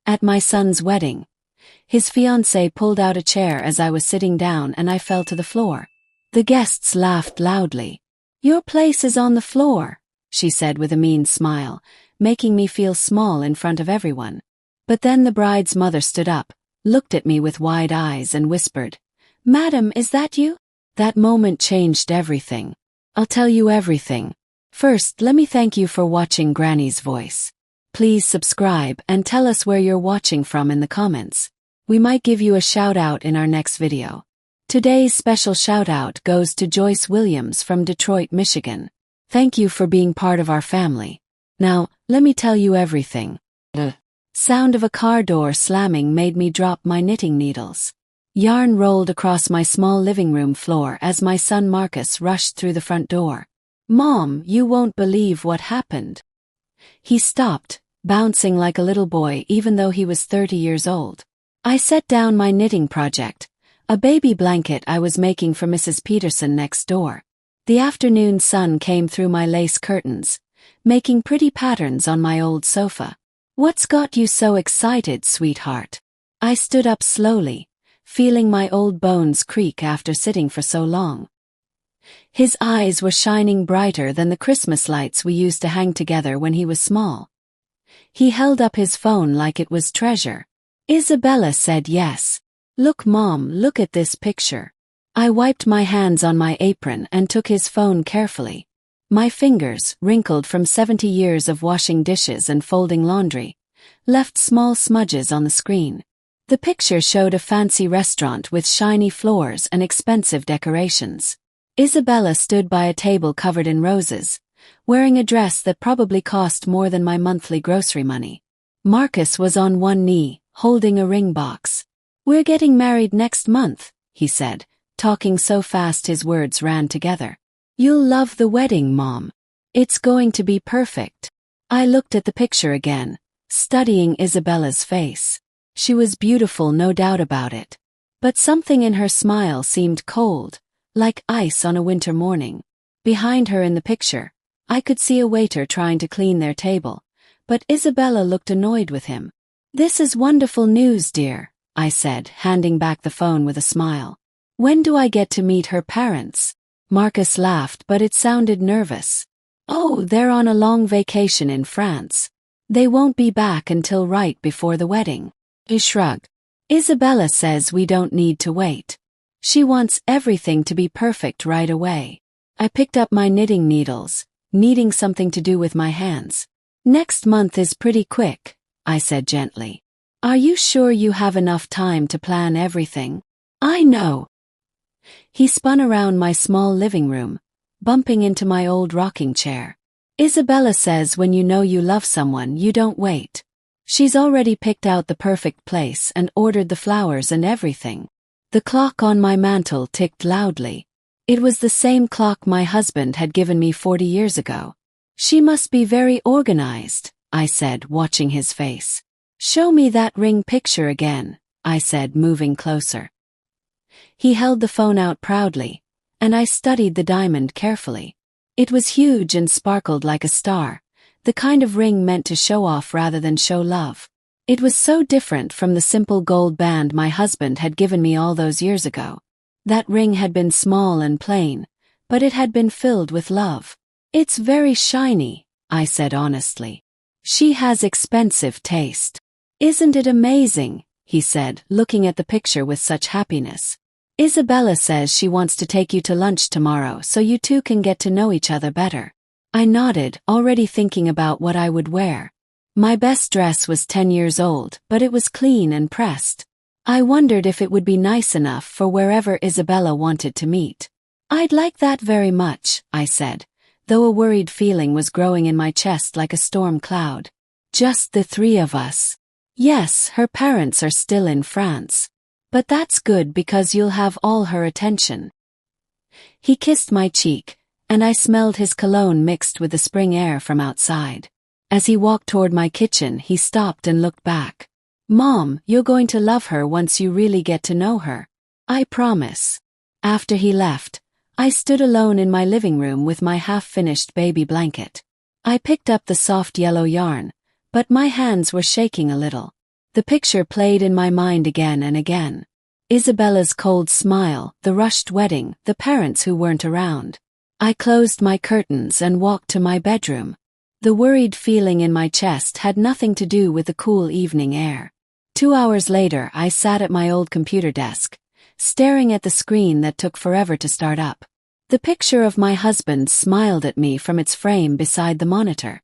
At my son's wedding. His fiancé pulled out a chair as I was sitting down and I fell to the floor. The guests laughed loudly. "Your place is on the floor," she said with a mean smile, making me feel small in front of everyone. But then the bride's mother stood up, looked at me with wide eyes and whispered, "Madam, is that you?" That moment changed everything. I'll tell you everything. First, let me thank you for watching Granny's Voice. Please subscribe and tell us where you're watching from in the comments. We might give you a shout out in our next video. Today's special shout out goes to Joyce Williams from Detroit, Michigan. Thank you for being part of our family. Now, let me tell you everything. The sound of a car door slamming made me drop my knitting needles. Yarn rolled across my small living room floor as my son Marcus rushed through the front door. "Mom, you won't believe what happened." He stopped, bouncing like a little boy even though he was 30 years old. I set down my knitting project, a baby blanket I was making for Mrs. Peterson next door. The afternoon sun came through my lace curtains, making pretty patterns on my old sofa. "What's got you so excited, sweetheart?" I stood up slowly, feeling my old bones creak after sitting for so long. His eyes were shining brighter than the Christmas lights we used to hang together when he was small. He held up his phone like it was treasure. Isabella said yes. "Look, Mom, look at this picture." I wiped my hands on my apron and took his phone carefully. My fingers, wrinkled from 70 years of washing dishes and folding laundry, left small smudges on the screen. The picture showed a fancy restaurant with shiny floors and expensive decorations. Isabella stood by a table covered in roses, wearing a dress that probably cost more than my monthly grocery money. Marcus was on one knee, holding a ring box. "We're getting married next month," he said, talking so fast his words ran together. "You'll love the wedding, Mom. It's going to be perfect." I looked at the picture again, studying Isabella's face. She was beautiful, no doubt about it. But something in her smile seemed cold, like ice on a winter morning. Behind her in the picture, I could see a waiter trying to clean their table, but Isabella looked annoyed with him. "This is wonderful news, dear," I said, handing back the phone with a smile. "When do I get to meet her parents?" Marcus laughed, but it sounded nervous. "Oh, they're on a long vacation in France. They won't be back until right before the wedding." He shrugged. "Isabella says we don't need to wait. She wants everything to be perfect right away." I picked up my knitting needles, needing something to do with my hands. "Next month is pretty quick," I said gently. "Are you sure you have enough time to plan everything?" "I know." He spun around my small living room, bumping into my old rocking chair. "Isabella says when you know you love someone, you don't wait. She's already picked out the perfect place and ordered the flowers and everything." The clock on my mantel ticked loudly. It was the same clock my husband had given me 40 years ago. "She must be very organized," I said, watching his face. "Show me that ring picture again," I said, moving closer. He held the phone out proudly, and I studied the diamond carefully. It was huge and sparkled like a star, the kind of ring meant to show off rather than show love. It was so different from the simple gold band my husband had given me all those years ago. That ring had been small and plain, but it had been filled with love. "It's very shiny," I said honestly. "She has expensive taste." "Isn't it amazing?" he said, looking at the picture with such happiness. "Isabella says she wants to take you to lunch tomorrow so you two can get to know each other better." I nodded, already thinking about what I would wear. My best dress was 10 years old, but it was clean and pressed. I wondered if it would be nice enough for wherever Isabella wanted to meet. "I'd like that very much," I said, though a worried feeling was growing in my chest like a storm cloud. "Just the three of us." "Yes, her parents are still in France. But that's good because you'll have all her attention." He kissed my cheek, and I smelled his cologne mixed with the spring air from outside. As he walked toward my kitchen, he stopped and looked back. "Mom, you're going to love her once you really get to know her. I promise." After he left, I stood alone in my living room with my half-finished baby blanket. I picked up the soft yellow yarn, but my hands were shaking a little. The picture played in my mind again and again. Isabella's cold smile, the rushed wedding, the parents who weren't around. I closed my curtains and walked to my bedroom. The worried feeling in my chest had nothing to do with the cool evening air. 2 hours later, I sat at my old computer desk, staring at the screen that took forever to start up. The picture of my husband smiled at me from its frame beside the monitor.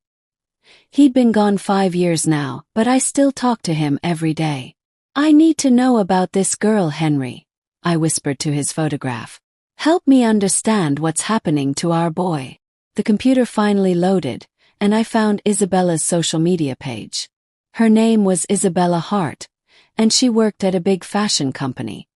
He'd been gone 5 years now, but I still talk to him every day. "I need to know about this girl, Henry," I whispered to his photograph. "Help me understand what's happening to our boy." The computer finally loaded, and I found Isabella's social media page. Her name was Isabella Hart, and she worked at a big fashion company.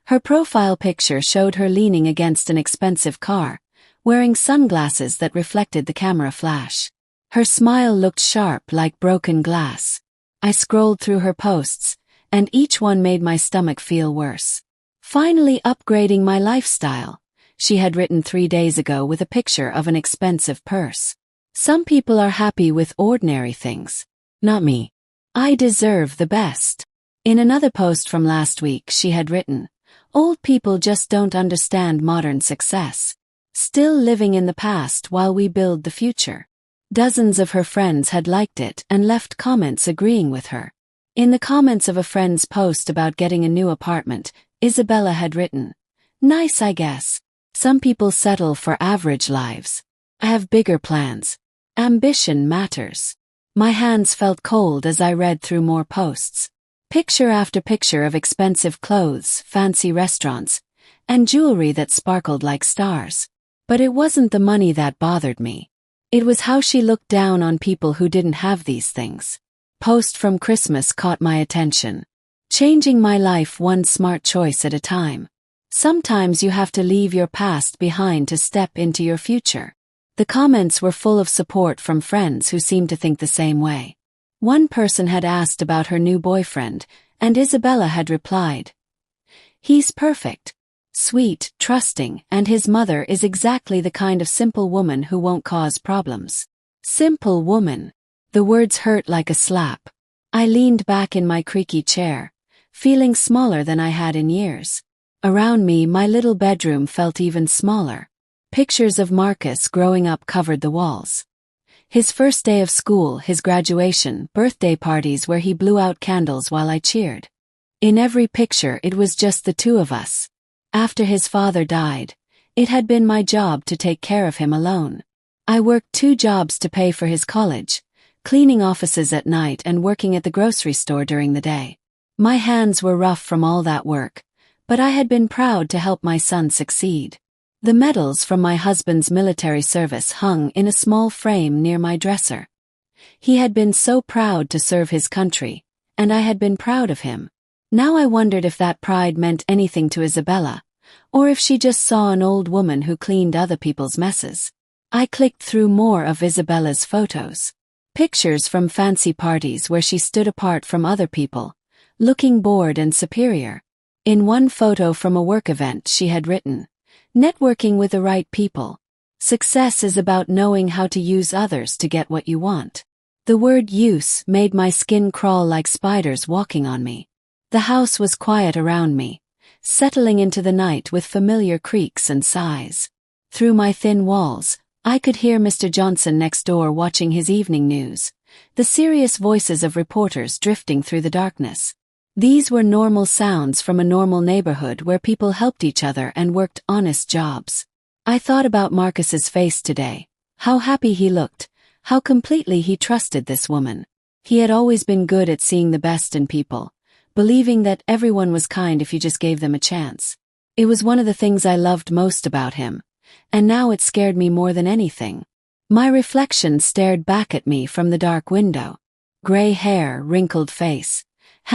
Her profile picture showed her leaning against an expensive car, wearing sunglasses that reflected the camera flash. Her smile looked sharp like broken glass. I scrolled through her posts, and each one made my stomach feel worse. "Finally upgrading my lifestyle," she had written 3 days ago with a picture of an expensive purse. "Some people are happy with ordinary things. Not me. I deserve the best." In another post from last week she had written, "Old people just don't understand modern success. Still living in the past while we build the future." Dozens of her friends had liked it and left comments agreeing with her. In the comments of a friend's post about getting a new apartment, Isabella had written, "Nice, I guess. Some people settle for average lives. I have bigger plans. Ambition matters." My hands felt cold as I read through more posts. Picture after picture of expensive clothes, fancy restaurants, and jewelry that sparkled like stars. But it wasn't the money that bothered me. It was how she looked down on people who didn't have these things. Post from Christmas caught my attention. "Changing my life one smart choice at a time. Sometimes you have to leave your past behind to step into your future." The comments were full of support from friends who seemed to think the same way. One person had asked about her new boyfriend, and Isabella had replied, "He's perfect. Sweet, trusting, and his mother is exactly the kind of simple woman who won't cause problems." Simple woman. The words hurt like a slap. I leaned back in my creaky chair, feeling smaller than I had in years. Around me, my little bedroom felt even smaller. Pictures of Marcus growing up covered the walls. His first day of school, his graduation, birthday parties where he blew out candles while I cheered. In every picture it was just the two of us. After his father died, it had been my job to take care of him alone. I worked 2 jobs to pay for his college, cleaning offices at night and working at the grocery store during the day. My hands were rough from all that work, but I had been proud to help my son succeed. The medals from my husband's military service hung in a small frame near my dresser. He had been so proud to serve his country, and I had been proud of him. Now I wondered if that pride meant anything to Isabella, or if she just saw an old woman who cleaned other people's messes. I clicked through more of Isabella's photos. Pictures from fancy parties where she stood apart from other people, looking bored and superior. In one photo from a work event she had written, "Networking with the right people. Success is about knowing how to use others to get what you want." The word use made my skin crawl like spiders walking on me. The house was quiet around me, settling into the night with familiar creaks and sighs. Through my thin walls, I could hear Mr. Johnson next door watching his evening news, the serious voices of reporters drifting through the darkness. These were normal sounds from a normal neighborhood where people helped each other and worked honest jobs. I thought about Marcus's face today, how happy he looked, how completely he trusted this woman. He had always been good at seeing the best in people, believing that everyone was kind if you just gave them a chance. It was one of the things I loved most about him, and now it scared me more than anything. My reflection stared back at me from the dark window. Gray hair, wrinkled face,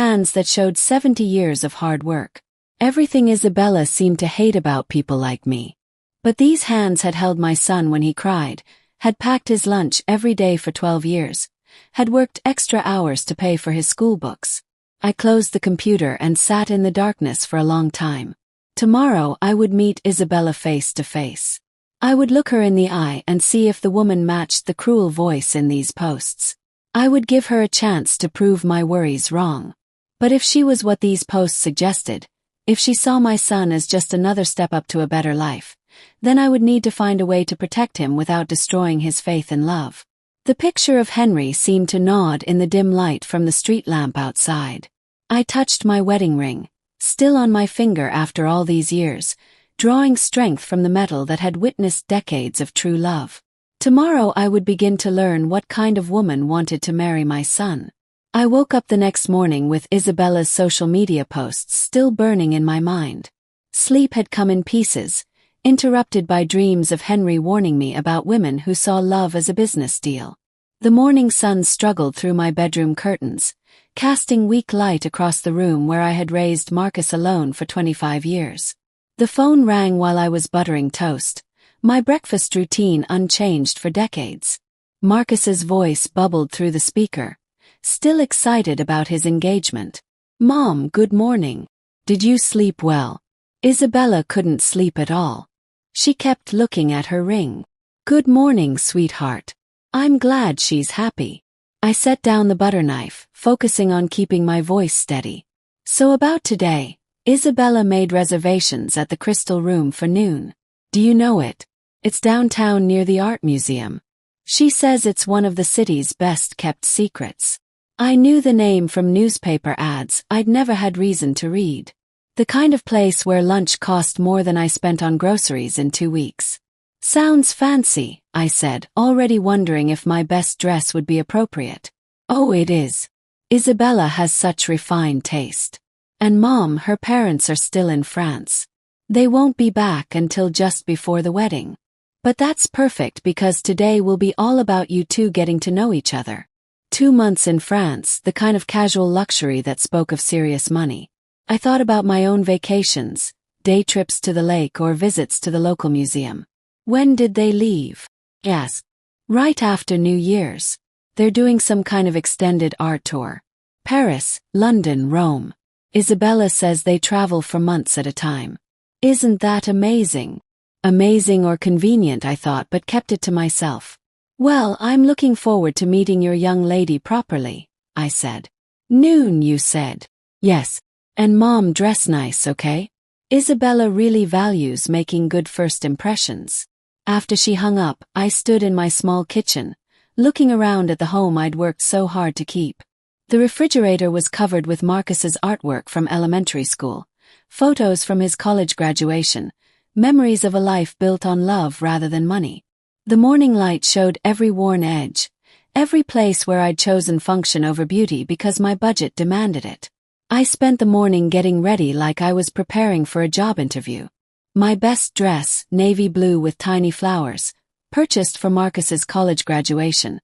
hands that showed 70 years of hard work. Everything Isabella seemed to hate about people like me. But these hands had held my son when he cried, had packed his lunch every day for 12 years, had worked extra hours to pay for his school books. I closed the computer and sat in the darkness for a long time. Tomorrow I would meet Isabella face to face. I would look her in the eye and see if the woman matched the cruel voice in these posts. I would give her a chance to prove my worries wrong. But if she was what these posts suggested, if she saw my son as just another step up to a better life, then I would need to find a way to protect him without destroying his faith and love. The picture of Henry seemed to nod in the dim light from the street lamp outside. I touched my wedding ring, still on my finger after all these years, drawing strength from the metal that had witnessed decades of true love. Tomorrow I would begin to learn what kind of woman wanted to marry my son. I woke up the next morning with Isabella's social media posts still burning in my mind. Sleep had come in pieces, interrupted by dreams of Henry warning me about women who saw love as a business deal. The morning sun struggled through my bedroom curtains, casting weak light across the room where I had raised Marcus alone for 25 years. The phone rang while I was buttering toast, my breakfast routine unchanged for decades. Marcus's voice bubbled through the speaker, still excited about his engagement. "Mom, good morning. Did you sleep well?" Isabella couldn't sleep at all. She kept looking at her ring. "Good morning, sweetheart. I'm glad she's happy." I set down the butter knife, focusing on keeping my voice steady. "So about today, Isabella made reservations at the Crystal Room for noon. Do you know it? It's downtown near the art museum. She says it's one of the city's best-kept secrets." I knew the name from newspaper ads I'd never had reason to read. The kind of place where lunch cost more than I spent on groceries in 2 weeks. "Sounds fancy," I said, already wondering if my best dress would be appropriate. "Oh, it is. Isabella has such refined taste. And Mom, her parents are still in France. They won't be back until just before the wedding. But that's perfect because today will be all about you two getting to know each other." 2 months in France, the kind of casual luxury that spoke of serious money. I thought about my own vacations, day trips to the lake or visits to the local museum. "When did they leave?" I asked. "Right after New Year's. They're doing some kind of extended art tour. Paris, London, Rome. Isabella says they travel for months at a time." "Isn't that amazing?" Amazing or convenient, I thought, but kept it to myself. "Well, I'm looking forward to meeting your young lady properly," I said. "Noon, you said." "Yes. And Mom, dress nice, okay? Isabella really values making good first impressions." After she hung up, I stood in my small kitchen, looking around at the home I'd worked so hard to keep. The refrigerator was covered with Marcus's artwork from elementary school, photos from his college graduation, memories of a life built on love rather than money. The morning light showed every worn edge, every place where I'd chosen function over beauty because my budget demanded it. I spent the morning getting ready like I was preparing for a job interview. My best dress, navy blue with tiny flowers, purchased for Marcus's college graduation,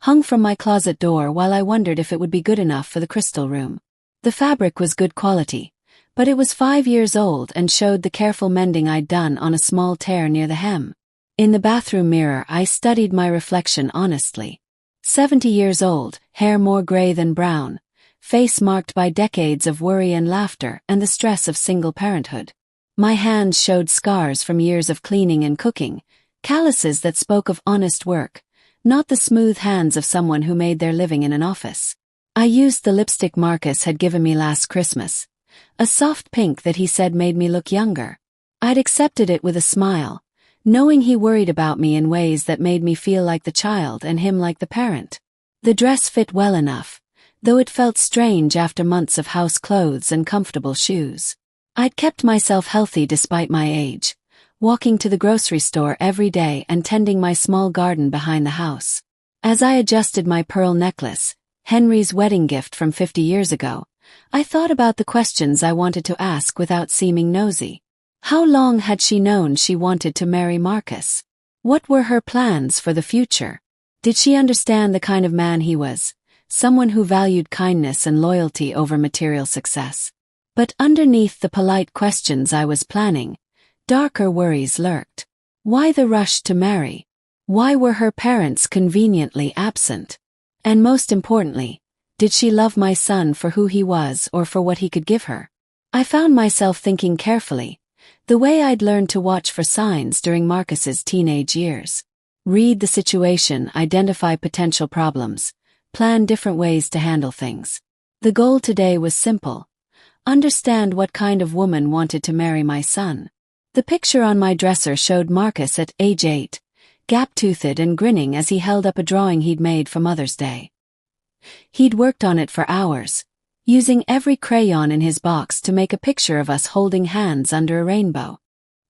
hung from my closet door while I wondered if it would be good enough for the Crystal Room. The fabric was good quality, but it was 5 years old and showed the careful mending I'd done on a small tear near the hem. In the bathroom mirror, I studied my reflection honestly. 70 years old, hair more gray than brown, face marked by decades of worry and laughter and the stress of single parenthood. My hands showed scars from years of cleaning and cooking, calluses that spoke of honest work, not the smooth hands of someone who made their living in an office. I used the lipstick Marcus had given me last Christmas, a soft pink that he said made me look younger. I'd accepted it with a smile, knowing he worried about me in ways that made me feel like the child and him like the parent. The dress fit well enough, though it felt strange after months of house clothes and comfortable shoes. I'd kept myself healthy despite my age, walking to the grocery store every day and tending my small garden behind the house. As I adjusted my pearl necklace, Henry's wedding gift from 50 years ago, I thought about the questions I wanted to ask without seeming nosy. How long had she known she wanted to marry Marcus? What were her plans for the future? Did she understand the kind of man he was, someone who valued kindness and loyalty over material success? But underneath the polite questions I was planning, darker worries lurked. Why the rush to marry? Why were her parents conveniently absent? And most importantly, did she love my son for who he was or for what he could give her? I found myself thinking carefully, the way I'd learned to watch for signs during Marcus's teenage years. Read the situation, identify potential problems, plan different ways to handle things. The goal today was simple: understand what kind of woman wanted to marry my son. The picture on my dresser showed Marcus at age 8, gap-toothed and grinning as he held up a drawing he'd made for Mother's Day. He'd worked on it for hours, using every crayon in his box to make a picture of us holding hands under a rainbow.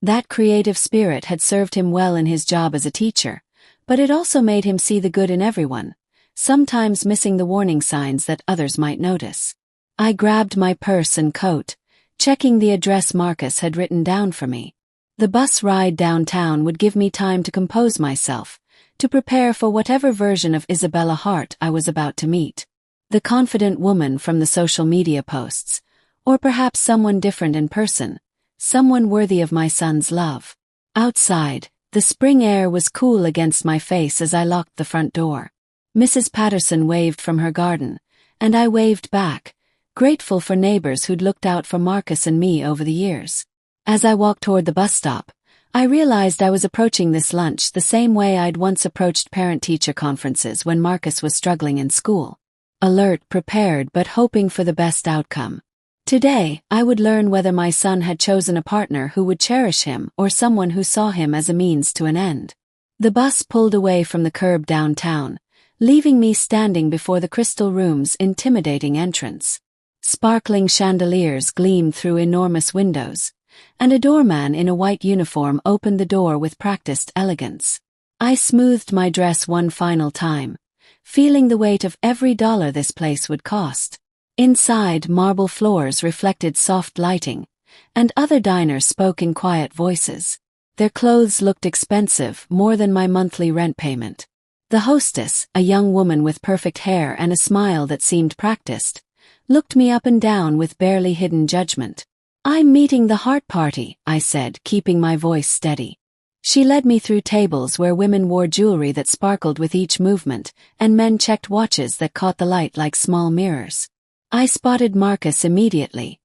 That creative spirit had served him well in his job as a teacher, but it also made him see the good in everyone, sometimes missing the warning signs that others might notice. I grabbed my purse and coat, checking the address Marcus had written down for me. The bus ride downtown would give me time to compose myself, to prepare for whatever version of Isabella Hart I was about to meet. The confident woman from the social media posts, or perhaps someone different in person, someone worthy of my son's love. Outside, the spring air was cool against my face as I locked the front door. Mrs. Patterson waved from her garden, and I waved back, grateful for neighbors who'd looked out for Marcus and me over the years. As I walked toward the bus stop, I realized I was approaching this lunch the same way I'd once approached parent-teacher conferences when Marcus was struggling in school. Alert, prepared, but hoping for the best outcome. Today, I would learn whether my son had chosen a partner who would cherish him or someone who saw him as a means to an end. The bus pulled away from the curb downtown, leaving me standing before the Crystal Room's intimidating entrance. Sparkling chandeliers gleamed through enormous windows, and a doorman in a white uniform opened the door with practiced elegance. I smoothed my dress one final time, feeling the weight of every dollar this place would cost. Inside, marble floors reflected soft lighting, and other diners spoke in quiet voices. Their clothes looked expensive, more than my monthly rent payment. The hostess, a young woman with perfect hair and a smile that seemed practiced, looked me up and down with barely hidden judgment. "I'm meeting the Hart party," I said, keeping my voice steady. She led me through tables where women wore jewelry that sparkled with each movement, and men checked watches that caught the light like small mirrors. I spotted Marcus immediately,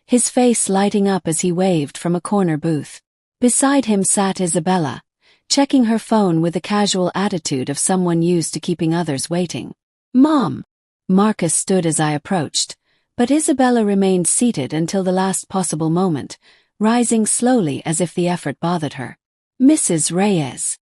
his face lighting up as he waved from a corner booth. Beside him sat Isabella, checking her phone with the casual attitude of someone used to keeping others waiting. "Mom!" Marcus stood as I approached, but Isabella remained seated until the last possible moment, rising slowly as if the effort bothered her. "Mrs. Reyes."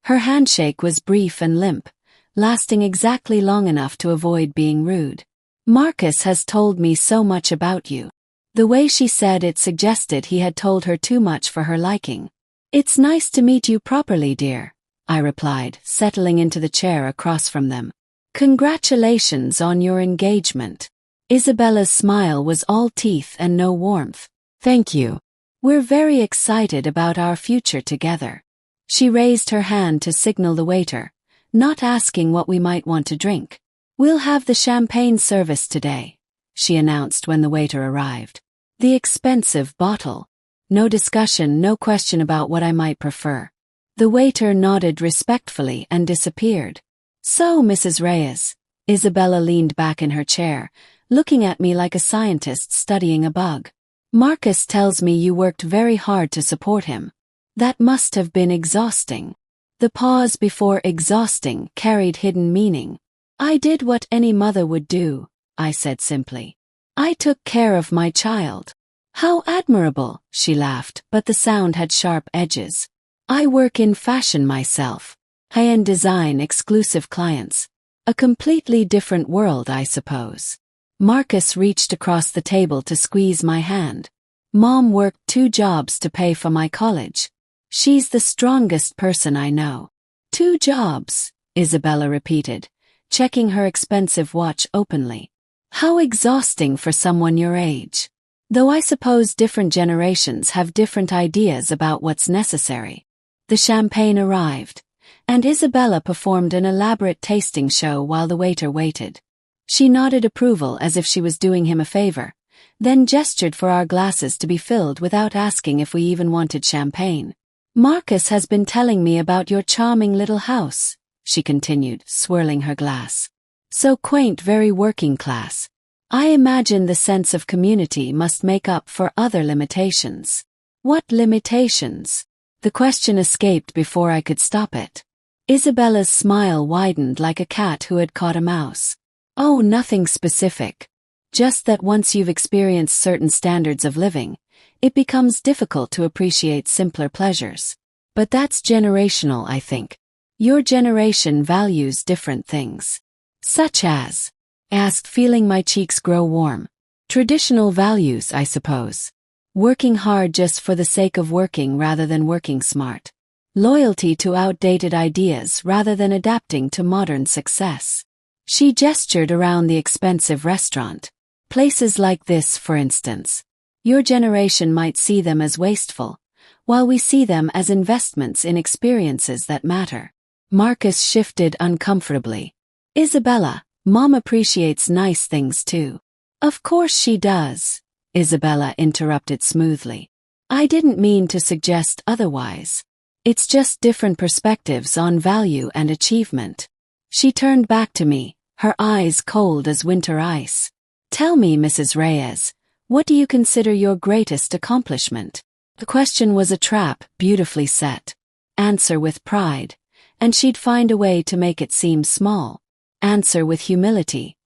Her handshake was brief and limp, lasting exactly long enough to avoid being rude. "Marcus has told me so much about you." The way she said it suggested he had told her too much for her liking. "It's nice to meet you properly, dear," I replied, settling into the chair across from them. "Congratulations on your engagement." Isabella's smile was all teeth and no warmth. "Thank you. We're very excited about our future together." She raised her hand to signal the waiter, not asking what we might want to drink. "We'll have the champagne service today," she announced when the waiter arrived. "The expensive bottle." No discussion, no question about what I might prefer. The waiter nodded respectfully and disappeared. "So, Mrs. Reyes," Isabella leaned back in her chair, looking at me like a scientist studying a bug. "Marcus tells me you worked very hard to support him. That must have been exhausting." The pause before exhausting carried hidden meaning. "I did what any mother would do," I said simply. "I took care of my child." "How admirable," she laughed, but the sound had sharp edges. "I work in fashion myself. High-end design, exclusive clients. A completely different world, I suppose." Marcus reached across the table to squeeze my hand. "Mom worked 2 jobs to pay for my college. She's the strongest person I know." "2 jobs," Isabella repeated, checking her expensive watch openly. "How exhausting for someone your age. Though I suppose different generations have different ideas about what's necessary." The champagne arrived, and Isabella performed an elaborate tasting show while the waiter waited. She nodded approval as if she was doing him a favor, then gestured for our glasses to be filled without asking if we even wanted champagne. "Marcus has been telling me about your charming little house," she continued, swirling her glass. "So quaint, very working class. I imagine the sense of community must make up for other limitations." "What limitations?" The question escaped before I could stop it. Isabella's smile widened like a cat who had caught a mouse. "Oh, nothing specific. Just that once you've experienced certain standards of living, it becomes difficult to appreciate simpler pleasures. But that's generational, I think. Your generation values different things. Such as? Asked, feeling my cheeks grow warm. Traditional values, I suppose. Working hard just for the sake of working rather than working smart. Loyalty to outdated ideas rather than adapting to modern success. She gestured around the expensive restaurant. Places like this, for instance. Your generation might see them as wasteful, while we see them as investments in experiences that matter. Marcus shifted uncomfortably. Isabella, Mom appreciates nice things too. Of course she does, Isabella interrupted smoothly. I didn't mean to suggest otherwise. It's just different perspectives on value and achievement. She turned back to me, her eyes cold as winter ice. Tell me, Mrs. Reyes, what do you consider your greatest accomplishment? The question was a trap, beautifully set. Answer with pride, and she'd find a way to make it seem small. Answer with humility,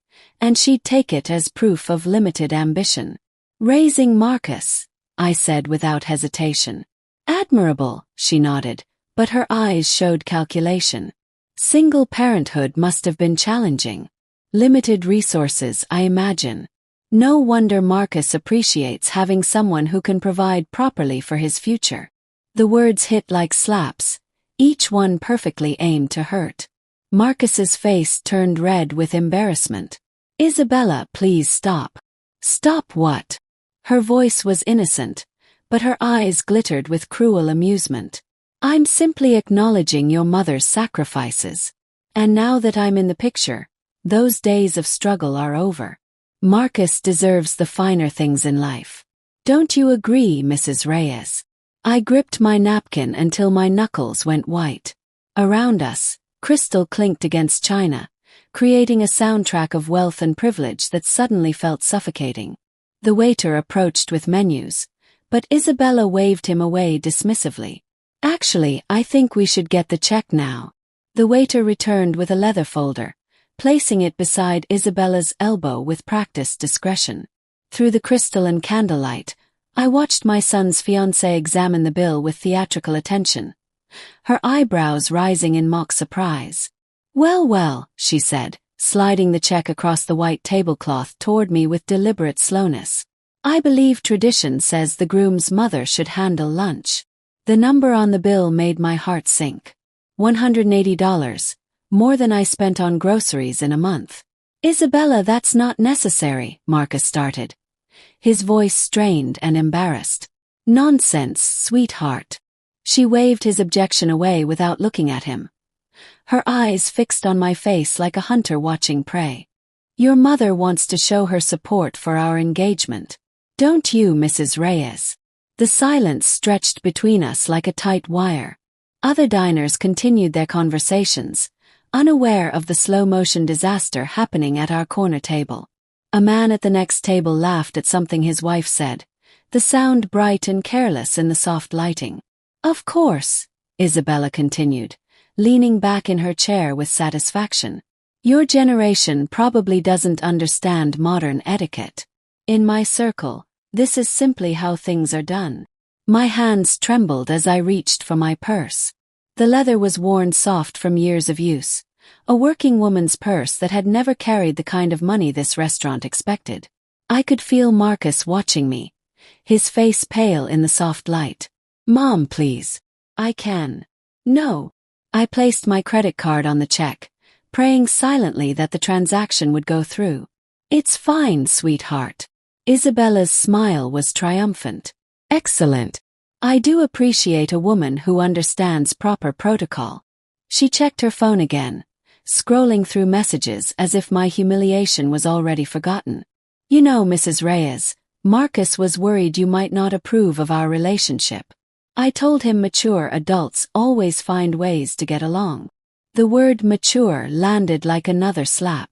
and she'd take it as proof of limited ambition. Raising Marcus, I said without hesitation. Admirable, she nodded, but her eyes showed calculation. Single parenthood must have been challenging. Limited resources, I imagine. No wonder Marcus appreciates having someone who can provide properly for his future. The words hit like slaps, each one perfectly aimed to hurt. Marcus's face turned red with embarrassment. Isabella, please stop. Stop what? Her voice was innocent, but her eyes glittered with cruel amusement. I'm simply acknowledging your mother's sacrifices. And now that I'm in the picture, those days of struggle are over. Marcus deserves the finer things in life. Don't you agree, Mrs. Reyes? I gripped my napkin until my knuckles went white. Around us, crystal clinked against china, creating a soundtrack of wealth and privilege that suddenly felt suffocating. The waiter approached with menus, but Isabella waved him away dismissively. Actually, I think we should get the check now. The waiter returned with a leather folder, placing it beside Isabella's elbow with practiced discretion. Through the crystal and candlelight, I watched my son's fiancé examine the bill with theatrical attention, her eyebrows rising in mock surprise. Well, well, she said, sliding the check across the white tablecloth toward me with deliberate slowness. I believe tradition says the groom's mother should handle lunch. The number on the bill made my heart sink. $180, more than I spent on groceries in a month. Isabella, that's not necessary, Marcus started. His voice strained and embarrassed. Nonsense, sweetheart. She waved his objection away without looking at him. Her eyes fixed on my face like a hunter watching prey. Your mother wants to show her support for our engagement. Don't you, Mrs. Reyes? The silence stretched between us like a tight wire. Other diners continued their conversations, unaware of the slow-motion disaster happening at our corner table. A man at the next table laughed at something his wife said, the sound bright and careless in the soft lighting. Of course, Isabella continued, leaning back in her chair with satisfaction. Your generation probably doesn't understand modern etiquette. In my circle, this is simply how things are done. My hands trembled as I reached for my purse. The leather was worn soft from years of use, a working woman's purse that had never carried the kind of money this restaurant expected. I could feel Marcus watching me, his face pale in the soft light. Mom, please. I can. No. I placed my credit card on the check, praying silently that the transaction would go through. It's fine, sweetheart. Isabella's smile was triumphant. Excellent. I do appreciate a woman who understands proper protocol. She checked her phone again, scrolling through messages as if my humiliation was already forgotten. You know, Mrs. Reyes, Marcus was worried you might not approve of our relationship. I told him mature adults always find ways to get along. The word mature landed like another slap.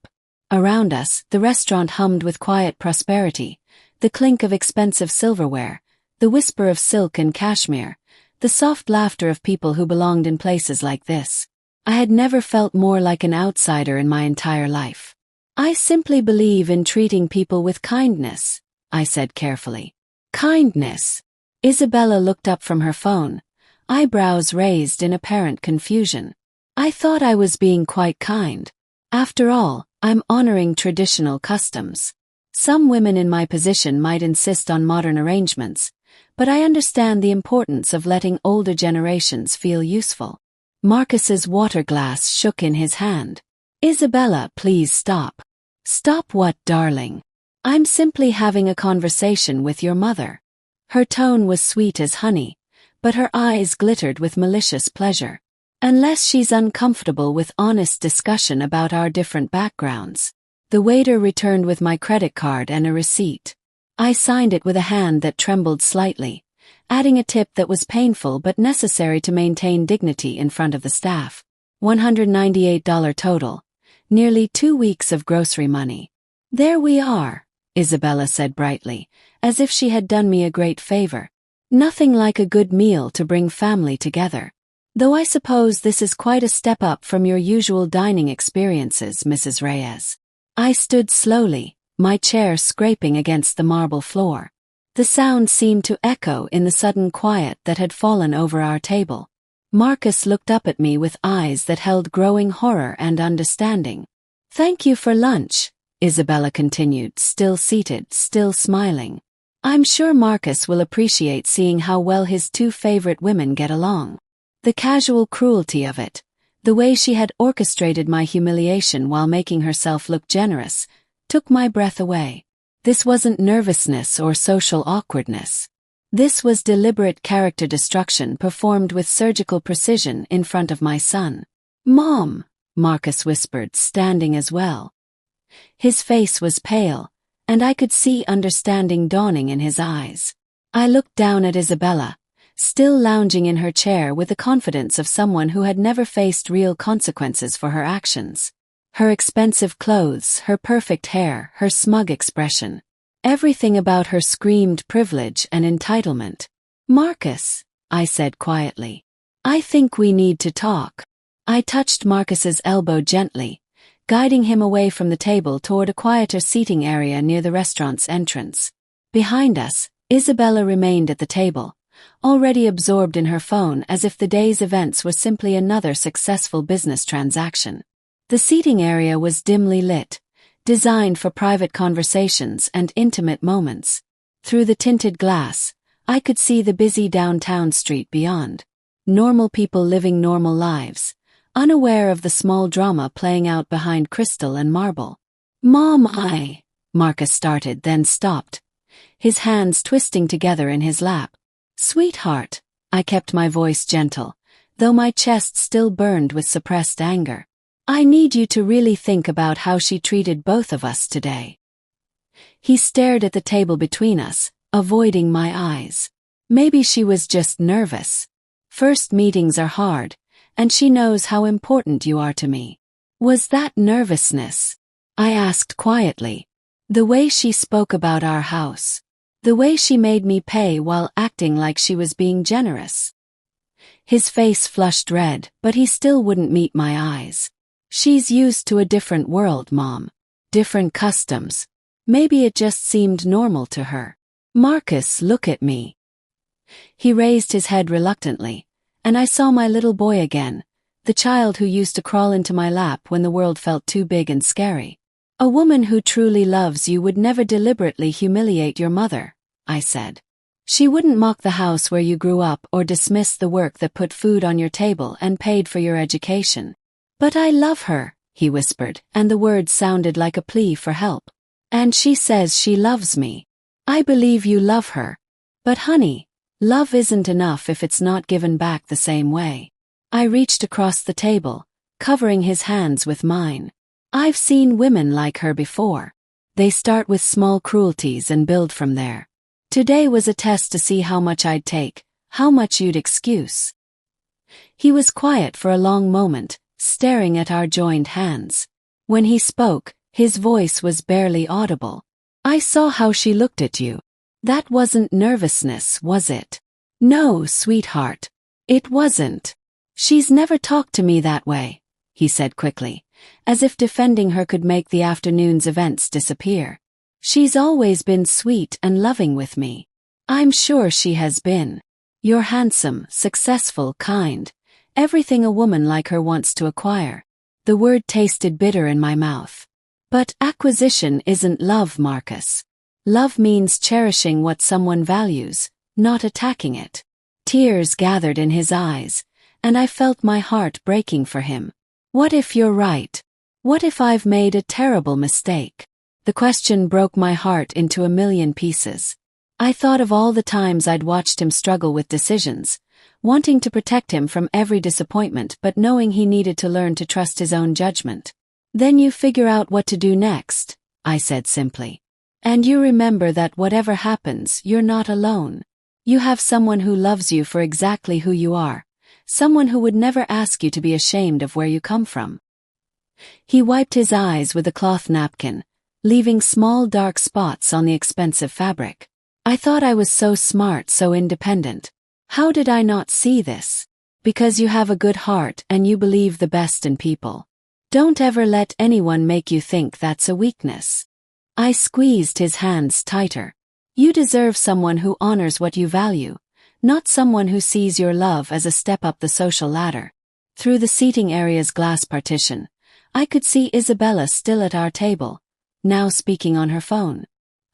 Around us, the restaurant hummed with quiet prosperity, the clink of expensive silverware, the whisper of silk and cashmere, the soft laughter of people who belonged in places like this. I had never felt more like an outsider in my entire life. I simply believe in treating people with kindness, I said carefully. Kindness. Isabella looked up from her phone, eyebrows raised in apparent confusion. I thought I was being quite kind. After all, I'm honoring traditional customs. Some women in my position might insist on modern arrangements, but I understand the importance of letting older generations feel useful. Marcus's water glass shook in his hand. Isabella, please stop. Stop what, darling? I'm simply having a conversation with your mother. Her tone was sweet as honey, but her eyes glittered with malicious pleasure. Unless she's uncomfortable with honest discussion about our different backgrounds. The waiter returned with my credit card and a receipt. I signed it with a hand that trembled slightly, adding a tip that was painful but necessary to maintain dignity in front of the staff. $198 total. Nearly 2 weeks of grocery money. There we are, Isabella said brightly, as if she had done me a great favor. Nothing like a good meal to bring family together. Though I suppose this is quite a step up from your usual dining experiences, Mrs. Reyes. I stood slowly, my chair scraping against the marble floor. The sound seemed to echo in the sudden quiet that had fallen over our table. Marcus looked up at me with eyes that held growing horror and understanding. Thank you for lunch, Isabella continued, still seated, still smiling. I'm sure Marcus will appreciate seeing how well his 2 favorite women get along. The casual cruelty of it, the way she had orchestrated my humiliation while making herself look generous, took my breath away. This wasn't nervousness or social awkwardness. This was deliberate character destruction performed with surgical precision in front of my son. Mom, Marcus whispered, standing as well. His face was pale, and I could see understanding dawning in his eyes. I looked down at Isabella, still lounging in her chair with the confidence of someone who had never faced real consequences for her actions. Her expensive clothes, her perfect hair, her smug expression. Everything about her screamed privilege and entitlement. Marcus, I said quietly. I think we need to talk. I touched Marcus's elbow gently, guiding him away from the table toward a quieter seating area near the restaurant's entrance. Behind us, Isabella remained at the table, already absorbed in her phone as if the day's events were simply another successful business transaction. The seating area was dimly lit, designed for private conversations and intimate moments. Through the tinted glass, I could see the busy downtown street beyond. Normal people living normal lives, unaware of the small drama playing out behind crystal and marble. Mom, Marcus started, then stopped, his hands twisting together in his lap. Sweetheart, I kept my voice gentle, though my chest still burned with suppressed anger. I need you to really think about how she treated both of us today. He stared at the table between us, avoiding my eyes. Maybe she was just nervous. First meetings are hard, and she knows how important you are to me. Was that nervousness? I asked quietly. The way she spoke about our house. The way she made me pay while acting like she was being generous. His face flushed red, but he still wouldn't meet my eyes. She's used to a different world, Mom. Different customs. Maybe it just seemed normal to her. Marcus, look at me. He raised his head reluctantly, and I saw my little boy again, the child who used to crawl into my lap when the world felt too big and scary. A woman who truly loves you would never deliberately humiliate your mother, I said. She wouldn't mock the house where you grew up or dismiss the work that put food on your table and paid for your education. But I love her, he whispered, and the words sounded like a plea for help. And she says she loves me. I believe you love her. But honey, love isn't enough if it's not given back the same way. I reached across the table, covering his hands with mine. I've seen women like her before. They start with small cruelties and build from there. Today was a test to see how much I'd take, how much you'd excuse. He was quiet for a long moment, staring at our joined hands. When he spoke, his voice was barely audible. I saw how she looked at you. That wasn't nervousness, was it? No, sweetheart. It wasn't. She's never talked to me that way, he said quickly, as if defending her could make the afternoon's events disappear. She's always been sweet and loving with me. I'm sure she has been. You're handsome, successful, kind. Everything a woman like her wants to acquire. The word tasted bitter in my mouth. But acquisition isn't love, Marcus. Love means cherishing what someone values, not attacking it. Tears gathered in his eyes, and I felt my heart breaking for him. What if you're right? What if I've made a terrible mistake? The question broke my heart into a million pieces. I thought of all the times I'd watched him struggle with decisions, wanting to protect him from every disappointment but knowing he needed to learn to trust his own judgment. Then you figure out what to do next, I said simply. And you remember that whatever happens, you're not alone. You have someone who loves you for exactly who you are, someone who would never ask you to be ashamed of where you come from. He wiped his eyes with a cloth napkin, leaving small dark spots on the expensive fabric. I thought I was so smart, so independent. How did I not see this? Because you have a good heart and you believe the best in people. Don't ever let anyone make you think that's a weakness. I squeezed his hands tighter. You deserve someone who honors what you value, not someone who sees your love as a step up the social ladder. Through the seating area's glass partition, I could see Isabella still at our table, now speaking on her phone.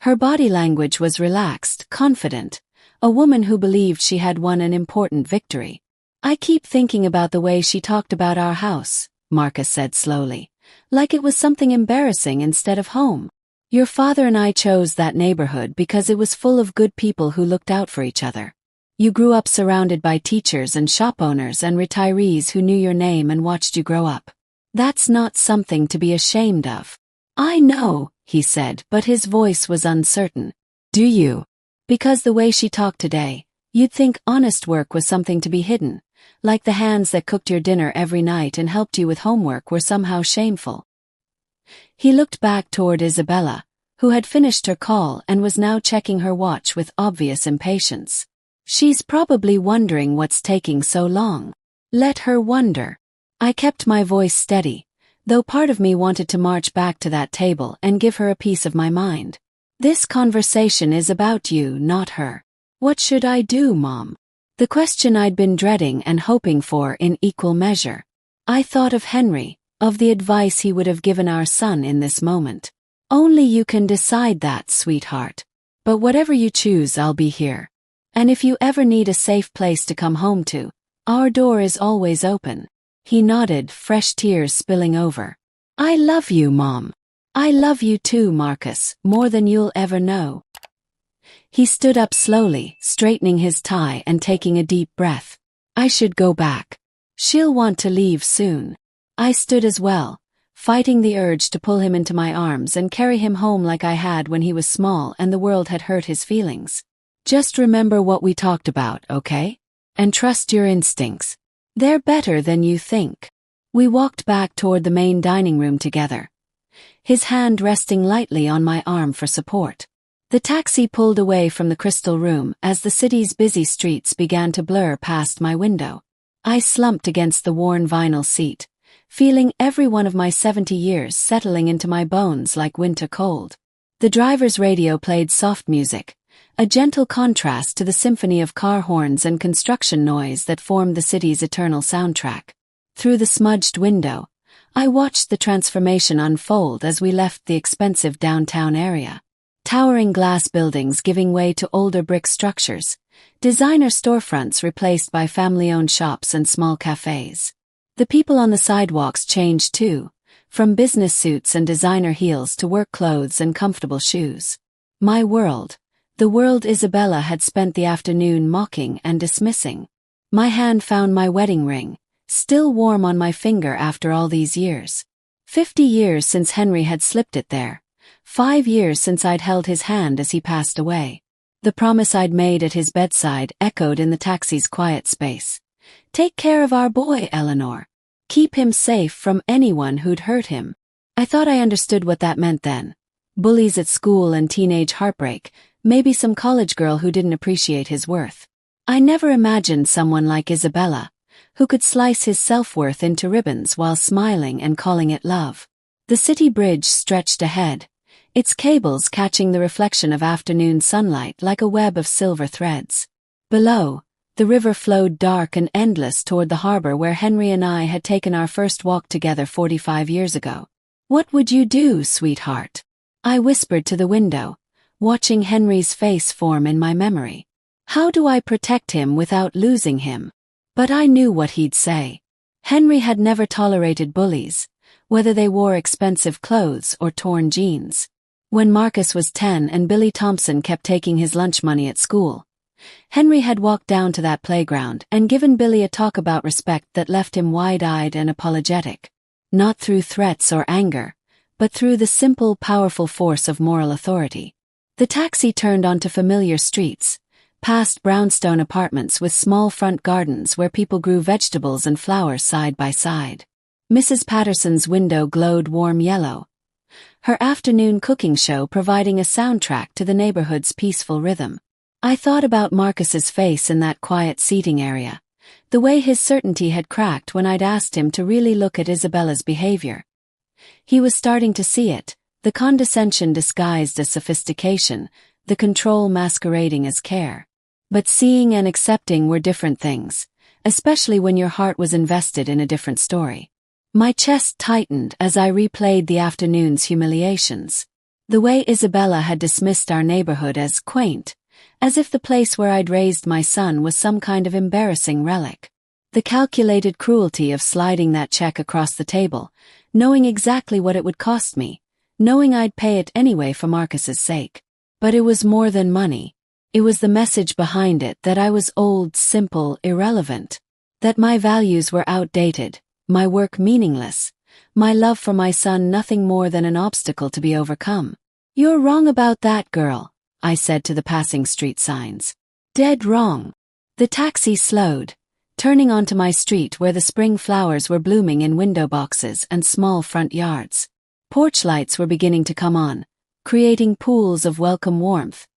Her body language was relaxed, confident, a woman who believed she had won an important victory. I keep thinking about the way she talked about our house, Marcus said slowly, like it was something embarrassing instead of home. Your father and I chose that neighborhood because it was full of good people who looked out for each other. You grew up surrounded by teachers and shop owners and retirees who knew your name and watched you grow up. That's not something to be ashamed of. I know, he said, but his voice was uncertain. Do you? Because the way she talked today, you'd think honest work was something to be hidden, like the hands that cooked your dinner every night and helped you with homework were somehow shameful. He looked back toward Isabella, who had finished her call and was now checking her watch with obvious impatience. She's probably wondering what's taking so long. Let her wonder. I kept my voice steady, though part of me wanted to march back to that table and give her a piece of my mind. This conversation is about you, not her. What should I do, Mom? The question I'd been dreading and hoping for in equal measure. I thought of Henry, of the advice he would have given our son in this moment. Only you can decide that, sweetheart. But whatever you choose, I'll be here. And if you ever need a safe place to come home to, our door is always open. He nodded, fresh tears spilling over. I love you, Mom. I love you too, Marcus, more than you'll ever know. He stood up slowly, straightening his tie and taking a deep breath. I should go back. She'll want to leave soon. I stood as well, fighting the urge to pull him into my arms and carry him home like I had when he was small and the world had hurt his feelings. Just remember what we talked about, okay? And trust your instincts. They're better than you think. We walked back toward the main dining room together, his hand resting lightly on my arm for support. The taxi pulled away from the crystal room as the city's busy streets began to blur past my window. I slumped against the worn vinyl seat, feeling every one of my 70 years settling into my bones like winter cold. The driver's radio played soft music, a gentle contrast to the symphony of car horns and construction noise that formed the city's eternal soundtrack. Through the smudged window, I watched the transformation unfold as we left the expensive downtown area. Towering glass buildings giving way to older brick structures, designer storefronts replaced by family-owned shops and small cafes. The people on the sidewalks changed too, from business suits and designer heels to work clothes and comfortable shoes. My world, the world Isabella had spent the afternoon mocking and dismissing. My hand found my wedding ring, still warm on my finger after all these years. 50 years since Henry had slipped it there. 5 years since I'd held his hand as he passed away. The promise I'd made at his bedside echoed in the taxi's quiet space. Take care of our boy, Eleanor. Keep him safe from anyone who'd hurt him. I thought I understood what that meant then. Bullies at school and teenage heartbreak, maybe some college girl who didn't appreciate his worth. I never imagined someone like Isabella, who could slice his self-worth into ribbons while smiling and calling it love. The city bridge stretched ahead, its cables catching the reflection of afternoon sunlight like a web of silver threads. Below, the river flowed dark and endless toward the harbor where Henry and I had taken our first walk together 45 years ago. "What would you do, sweetheart?" I whispered to the window, watching Henry's face form in my memory. How do I protect him without losing him? But I knew what he'd say. Henry had never tolerated bullies, whether they wore expensive clothes or torn jeans. When Marcus was 10 and Billy Thompson kept taking his lunch money at school, Henry had walked down to that playground and given Billy a talk about respect that left him wide-eyed and apologetic. Not through threats or anger, but through the simple, powerful force of moral authority. The taxi turned onto familiar streets, past brownstone apartments with small front gardens where people grew vegetables and flowers side by side. Mrs. Patterson's window glowed warm yellow, her afternoon cooking show providing a soundtrack to the neighborhood's peaceful rhythm. I thought about Marcus's face in that quiet seating area, the way his certainty had cracked when I'd asked him to really look at Isabella's behavior. He was starting to see it, the condescension disguised as sophistication, the control masquerading as care. But seeing and accepting were different things, especially when your heart was invested in a different story. My chest tightened as I replayed the afternoon's humiliations. The way Isabella had dismissed our neighborhood as quaint, as if the place where I'd raised my son was some kind of embarrassing relic. The calculated cruelty of sliding that check across the table, knowing exactly what it would cost me, knowing I'd pay it anyway for Marcus's sake. But it was more than money. It was the message behind it that I was old, simple, irrelevant. That my values were outdated, my work meaningless, my love for my son nothing more than an obstacle to be overcome. "You're wrong about that, girl," I said to the passing street signs. "Dead wrong." The taxi slowed, turning onto my street where the spring flowers were blooming in window boxes and small front yards. Porch lights were beginning to come on, creating pools of welcome warmth,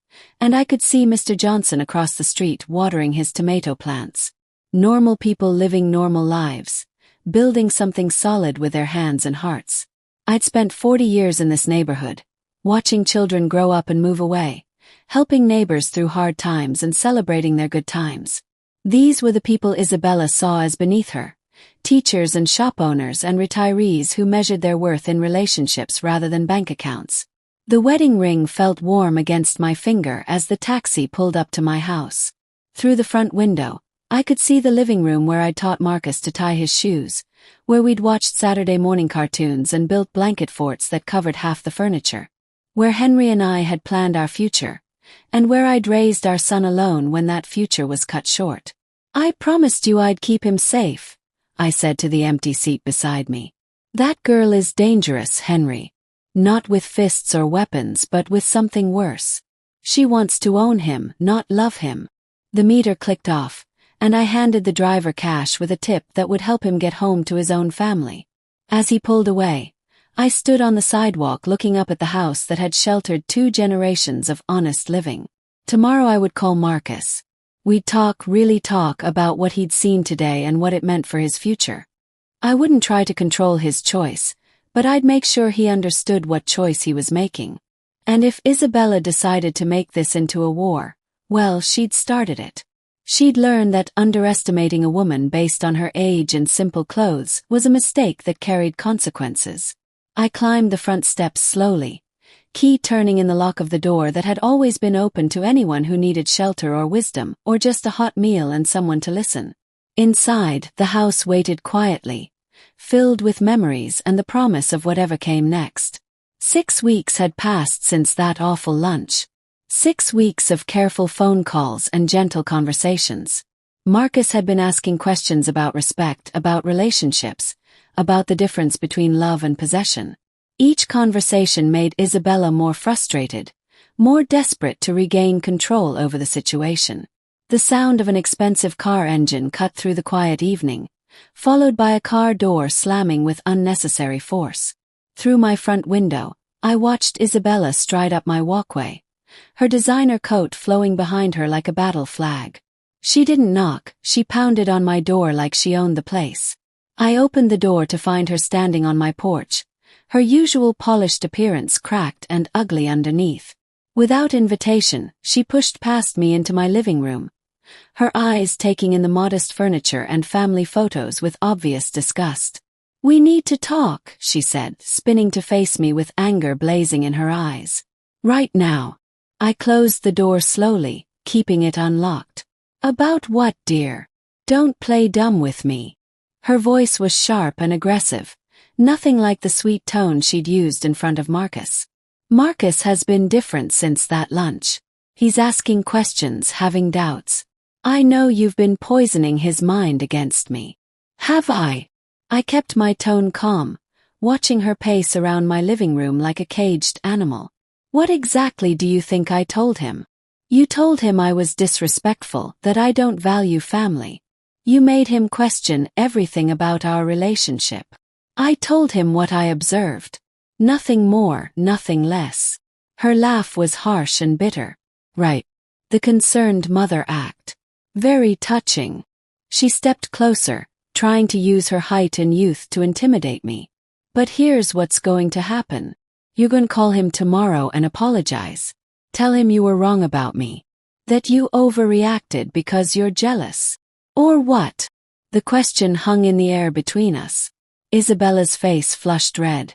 and I could see Mr. Johnson across the street watering his tomato plants. Normal people living normal lives, building something solid with their hands and hearts. I'd spent 40 years in this neighborhood, watching children grow up and move away, helping neighbors through hard times and celebrating their good times. These were the people Isabella saw as beneath her, teachers and shop owners and retirees who measured their worth in relationships rather than bank accounts. The wedding ring felt warm against my finger as the taxi pulled up to my house. Through the front window, I could see the living room where I'd taught Marcus to tie his shoes, where we'd watched Saturday morning cartoons and built blanket forts that covered half the furniture, where Henry and I had planned our future, and where I'd raised our son alone when that future was cut short. "I promised you I'd keep him safe," I said to the empty seat beside me. "That girl is dangerous, Henry. Not with fists or weapons but with something worse. She wants to own him, not love him." The meter clicked off, and I handed the driver cash with a tip that would help him get home to his own family. As he pulled away, I stood on the sidewalk looking up at the house that had sheltered 2 generations of honest living. Tomorrow I would call Marcus. We'd talk, really talk about what he'd seen today and what it meant for his future. I wouldn't try to control his choice, but I'd make sure he understood what choice he was making. And if Isabella decided to make this into a war, well, she'd started it. She'd learned that underestimating a woman based on her age and simple clothes was a mistake that carried consequences. I climbed the front steps slowly, key turning in the lock of the door that had always been open to anyone who needed shelter or wisdom or just a hot meal and someone to listen. Inside, the house waited quietly, filled with memories and the promise of whatever came next. 6 weeks had passed since that awful lunch. 6 weeks of careful phone calls and gentle conversations. Marcus had been asking questions about respect, about relationships, about the difference between love and possession. Each conversation made Isabella more frustrated, more desperate to regain control over the situation. The sound of an expensive car engine cut through the quiet evening, followed by a car door slamming with unnecessary force. Through my front window, I watched Isabella stride up my walkway, her designer coat flowing behind her like a battle flag. She didn't knock, she pounded on my door like she owned the place. I opened the door to find her standing on my porch, her usual polished appearance cracked and ugly underneath. Without invitation, she pushed past me into my living room, her eyes taking in the modest furniture and family photos with obvious disgust. "We need to talk," she said, spinning to face me with anger blazing in her eyes. "Right now." I closed the door slowly, keeping it unlocked. "About what, dear? Don't play dumb with me." Her voice was sharp and aggressive, nothing like the sweet tone she'd used in front of Marcus. Marcus has been different since that lunch. He's asking questions, having doubts. I know you've been poisoning his mind against me. Have I? I kept my tone calm, watching her pace around my living room like a caged animal. What exactly do you think I told him? You told him I was disrespectful, that I don't value family. You made him question everything about our relationship. I told him what I observed. Nothing more, nothing less. Her laugh was harsh and bitter. Right. The concerned mother act. Very touching. She stepped closer, trying to use her height and youth to intimidate me. But here's what's going to happen. You're going to call him tomorrow and apologize. Tell him you were wrong about me. That you overreacted because you're jealous. Or what? The question hung in the air between us. Isabella's face flushed red,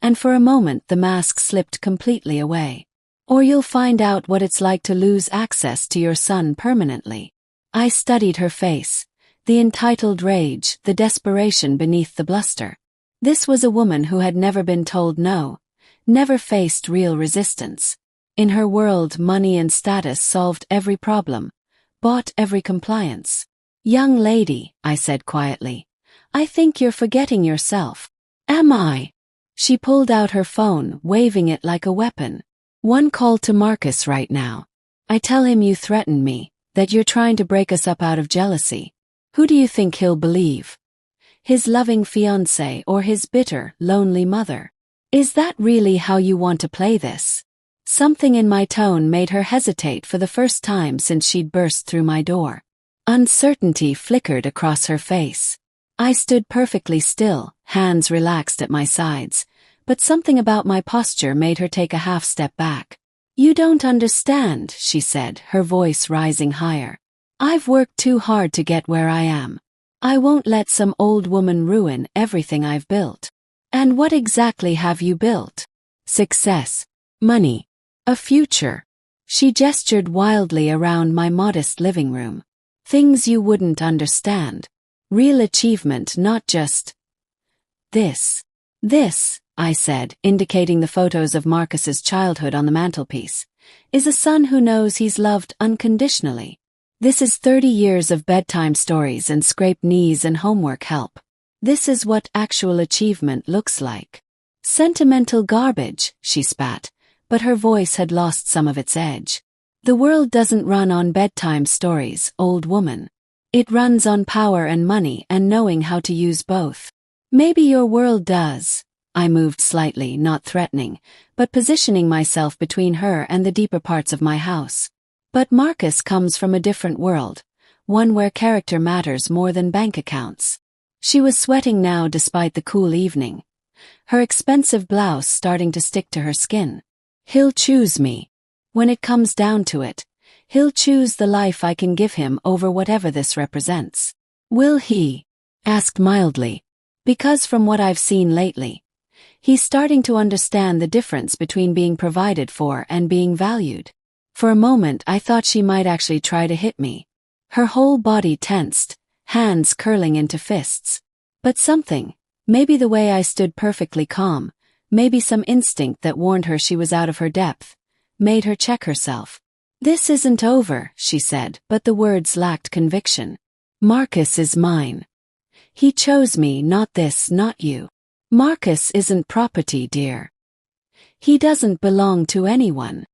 and for a moment the mask slipped completely away. Or you'll find out what it's like to lose access to your son permanently. I studied her face, the entitled rage, the desperation beneath the bluster. This was a woman who had never been told no, never faced real resistance. In her world, money and status solved every problem, bought every compliance. "Young lady," I said quietly, "I think you're forgetting yourself." "Am I?" She pulled out her phone, waving it like a weapon. "One call to Marcus right now. I tell him you threatened me, that you're trying to break us up out of jealousy. Who do you think he'll believe? His loving fiancé or his bitter, lonely mother? Is that really how you want to play this?" Something in my tone made her hesitate for the first time since she'd burst through my door. Uncertainty flickered across her face. I stood perfectly still, hands relaxed at my sides, but something about my posture made her take a half step back. "You don't understand," she said, her voice rising higher. "I've worked too hard to get where I am. I won't let some old woman ruin everything I've built." "And what exactly have you built?" "Success. Money. A future." She gestured wildly around my modest living room. "Things you wouldn't understand. Real achievement, not just this." "This," I said, indicating the photos of Marcus's childhood on the mantelpiece, "is a son who knows he's loved unconditionally. This is 30 years of bedtime stories and scraped knees and homework help. This is what actual achievement looks like." "Sentimental garbage," she spat, but her voice had lost some of its edge. "The world doesn't run on bedtime stories, old woman. It runs on power and money and knowing how to use both. Maybe your world does." I moved slightly, not threatening, but positioning myself between her and the deeper parts of my house. "But Marcus comes from a different world, one where character matters more than bank accounts." She was sweating now despite the cool evening, her expensive blouse starting to stick to her skin. "He'll choose me. When it comes down to it, he'll choose the life I can give him over whatever this represents." "Will he?" asked mildly. "Because from what I've seen lately, he's starting to understand the difference between being provided for and being valued." For a moment I thought she might actually try to hit me. Her whole body tensed, hands curling into fists. But something, maybe the way I stood perfectly calm, maybe some instinct that warned her she was out of her depth, made her check herself. "This isn't over," she said, but the words lacked conviction. "Marcus is mine. He chose me, not this, not you. Marcus isn't property, dear. He doesn't belong to anyone."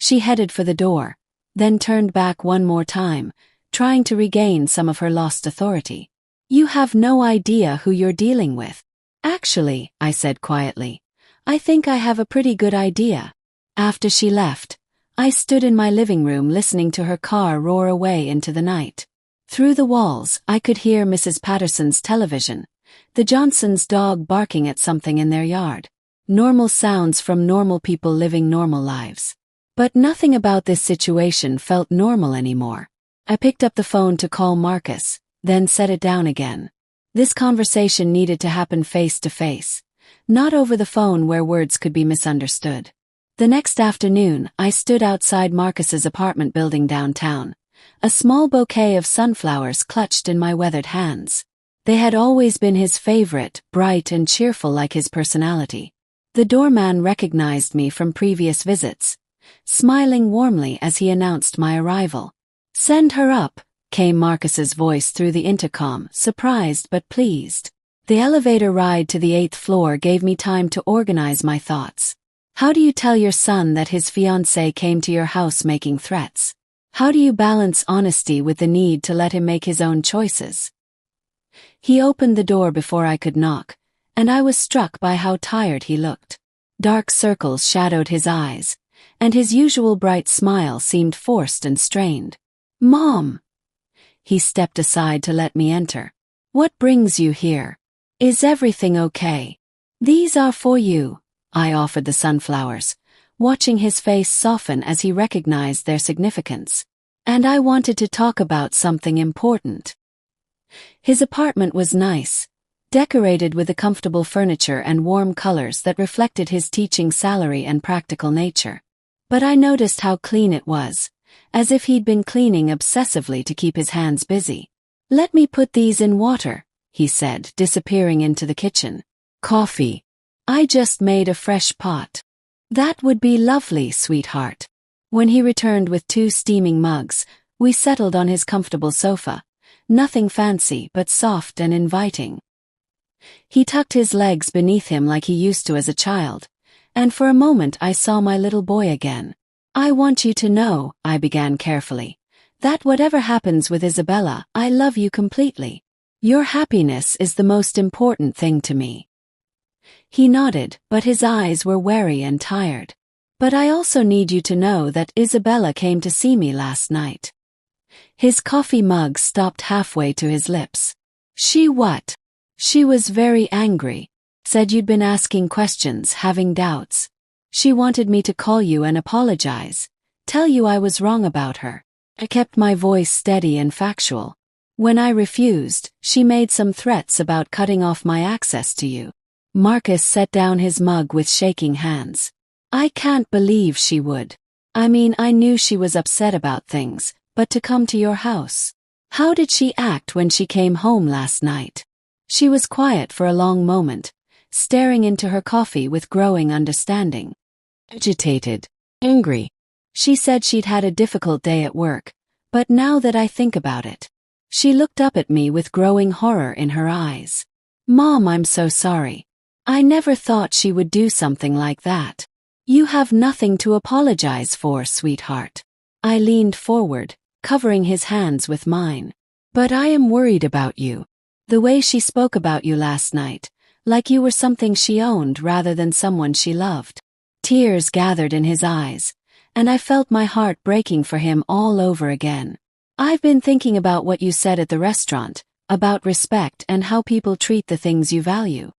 She headed for the door, then turned back one more time, trying to regain some of her lost authority. "You have no idea who you're dealing with." "Actually," I said quietly, "I think I have a pretty good idea." After she left, I stood in my living room listening to her car roar away into the night. Through the walls, I could hear Mrs. Patterson's television, the Johnsons' dog barking at something in their yard. Normal sounds from normal people living normal lives. But nothing about this situation felt normal anymore. I picked up the phone to call Marcus, then set it down again. This conversation needed to happen face to face, not over the phone where words could be misunderstood. The next afternoon, I stood outside Marcus's apartment building downtown, a small bouquet of sunflowers clutched in my weathered hands. They had always been his favorite, bright and cheerful like his personality. The doorman recognized me from previous visits, smiling warmly as he announced my arrival. "Send her up," came Marcus's voice through the intercom, surprised but pleased. The elevator ride to the 8th floor gave me time to organize my thoughts. How do you tell your son that his fiancée came to your house making threats? How do you balance honesty with the need to let him make his own choices? He opened the door before I could knock, and I was struck by how tired he looked. Dark circles shadowed his eyes, and his usual bright smile seemed forced and strained. "Mom!" He stepped aside to let me enter. "What brings you here? Is everything okay?" "These are for you," I offered the sunflowers, watching his face soften as he recognized their significance. "And I wanted to talk about something important." His apartment was nice, decorated with the comfortable furniture and warm colors that reflected his teaching salary and practical nature. But I noticed how clean it was, as if he'd been cleaning obsessively to keep his hands busy. "Let me put these in water," he said, disappearing into the kitchen. "Coffee. I just made a fresh pot." "That would be lovely, sweetheart." When he returned with 2 steaming mugs, we settled on his comfortable sofa, nothing fancy but soft and inviting. He tucked his legs beneath him like he used to as a child, and for a moment I saw my little boy again. "I want you to know," I began carefully, "that whatever happens with Isabella, I love you completely. Your happiness is the most important thing to me." He nodded, but his eyes were wary and tired. "But I also need you to know that Isabella came to see me last night." His coffee mug stopped halfway to his lips. "She what?" "She was very angry. Said you'd been asking questions, having doubts. She wanted me to call you and apologize, tell you I was wrong about her." I kept my voice steady and factual. "When I refused, she made some threats about cutting off my access to you." Marcus set down his mug with shaking hands. "I can't believe she would. I mean, I knew she was upset about things, but to come to your house. How did she act when she came home last night?" She was quiet for a long moment, staring into her coffee with growing understanding. "Agitated. Angry. She said she'd had a difficult day at work, but now that I think about it." She looked up at me with growing horror in her eyes. "Mom, I'm so sorry. I never thought she would do something like that." "You have nothing to apologize for, sweetheart." I leaned forward, covering his hands with mine. "But I am worried about you. The way she spoke about you last night, like you were something she owned rather than someone she loved." Tears gathered in his eyes, and I felt my heart breaking for him all over again. "I've been thinking about what you said at the restaurant, about respect and how people treat the things you value."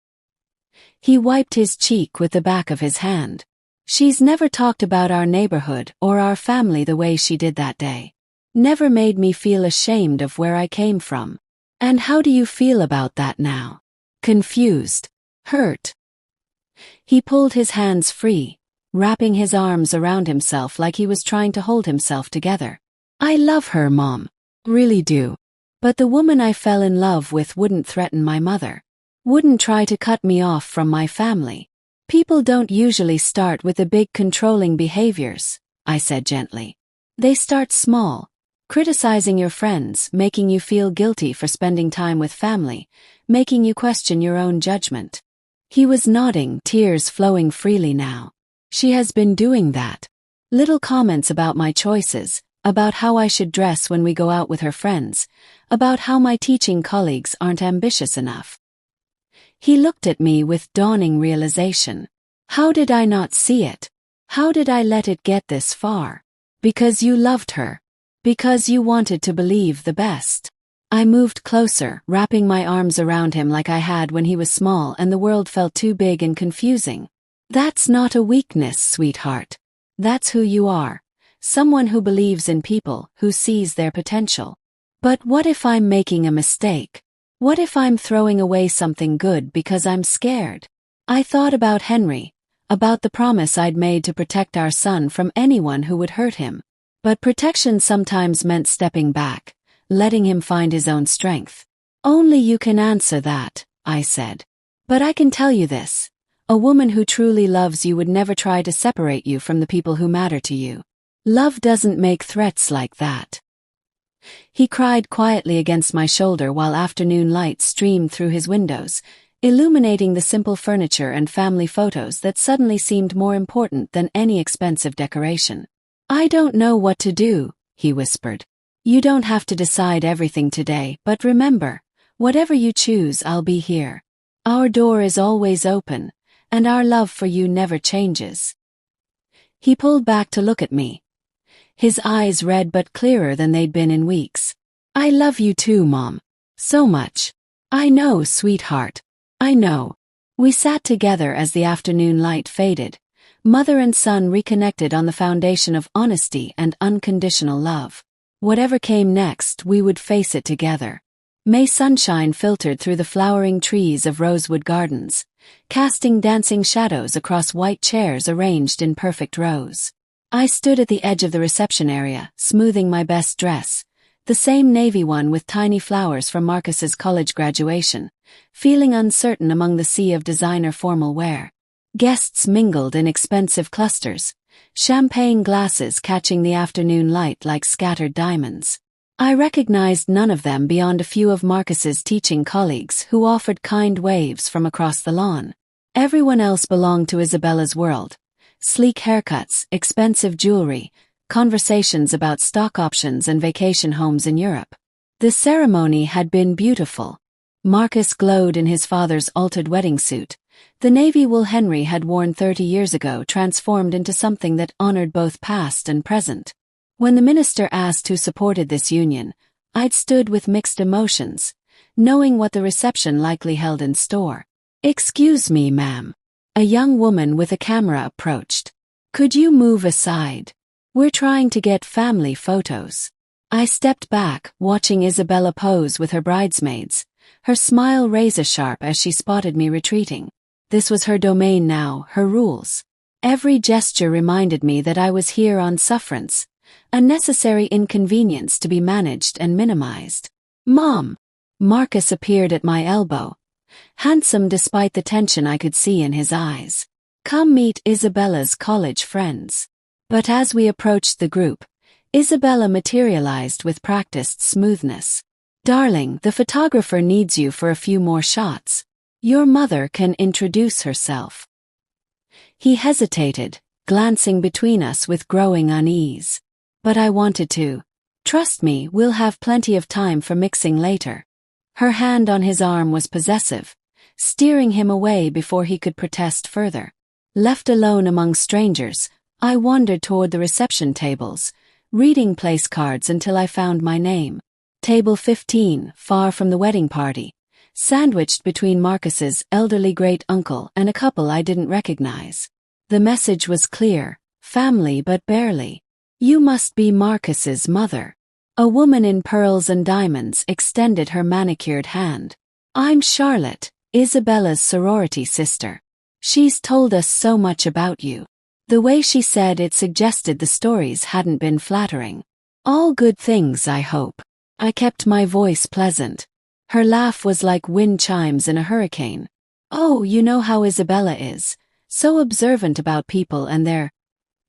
He wiped his cheek with the back of his hand. "She's never talked about our neighborhood or our family the way she did that day. Never made me feel ashamed of where I came from. And how do you feel about that now?" "Confused. Hurt." He pulled his hands free, wrapping his arms around himself like he was trying to hold himself together. "I love her, Mom. Really do. But the woman I fell in love with wouldn't threaten my mother. Wouldn't try to cut me off from my family. People don't usually start with the big controlling behaviors," I said gently. "They start small. Criticizing your friends, making you feel guilty for spending time with family, making you question your own judgment." He was nodding, tears flowing freely now. "She has been doing that. Little comments about my choices, about how I should dress when we go out with her friends, about how my teaching colleagues aren't ambitious enough." He looked at me with dawning realization. How did I not see it? How did I let it get this far? Because you loved her. Because you wanted to believe the best. I moved closer, wrapping my arms around him like I had when he was small and the world felt too big and confusing. That's not a weakness, sweetheart. That's who you are. Someone who believes in people, who sees their potential. But what if I'm making a mistake? What if I'm throwing away something good because I'm scared? I thought about Henry, about the promise I'd made to protect our son from anyone who would hurt him. But protection sometimes meant stepping back, letting him find his own strength. Only you can answer that, I said. But I can tell you this. A woman who truly loves you would never try to separate you from the people who matter to you. Love doesn't make threats like that. He cried quietly against my shoulder while afternoon light streamed through his windows, illuminating the simple furniture and family photos that suddenly seemed more important than any expensive decoration. I don't know what to do, he whispered. You don't have to decide everything today, but remember, whatever you choose, I'll be here. Our door is always open, and our love for you never changes. He pulled back to look at me. His eyes red but clearer than they'd been in weeks. I love you too, Mom. So much. I know, sweetheart. I know. We sat together as the afternoon light faded, mother and son reconnected on the foundation of honesty and unconditional love. Whatever came next, we would face it together. May sunshine filtered through the flowering trees of Rosewood Gardens, casting dancing shadows across white chairs arranged in perfect rows. I stood at the edge of the reception area, smoothing my best dress, the same navy one with tiny flowers from Marcus's college graduation, feeling uncertain among the sea of designer formal wear. Guests mingled in expensive clusters, champagne glasses catching the afternoon light like scattered diamonds. I recognized none of them beyond a few of Marcus's teaching colleagues who offered kind waves from across the lawn. Everyone else belonged to Isabella's world. Sleek haircuts, expensive jewelry, conversations about stock options and vacation homes in Europe. The ceremony had been beautiful. Marcus glowed in his father's altered wedding suit. The navy wool Henry had worn 30 years ago transformed into something that honored both past and present. When the minister asked who supported this union, I'd stood with mixed emotions, knowing what the reception likely held in store. Excuse me, ma'am. A young woman with a camera approached. Could you move aside? We're trying to get family photos. I stepped back, watching Isabella pose with her bridesmaids, her smile razor-sharp as she spotted me retreating. This was her domain now, her rules. Every gesture reminded me that I was here on sufferance, a necessary inconvenience to be managed and minimized. Mom! Marcus appeared at my elbow, handsome despite the tension I could see in his eyes. Come meet Isabella's college friends. But as we approached the group, Isabella materialized with practiced smoothness. Darling, the photographer needs you for a few more shots. Your mother can introduce herself. He hesitated, glancing between us with growing unease. But I wanted to. Trust me, we'll have plenty of time for mixing later. Her hand on his arm was possessive, steering him away before he could protest further. Left alone among strangers, I wandered toward the reception tables, reading place cards until I found my name. Table 15, far from the wedding party, sandwiched between Marcus's elderly great-uncle and a couple I didn't recognize. The message was clear, family but barely. You must be Marcus's mother. A woman in pearls and diamonds extended her manicured hand. I'm Charlotte, Isabella's sorority sister. She's told us so much about you. The way she said it suggested the stories hadn't been flattering. All good things, I hope. I kept my voice pleasant. Her laugh was like wind chimes in a hurricane. Oh, you know how Isabella is, so observant about people and their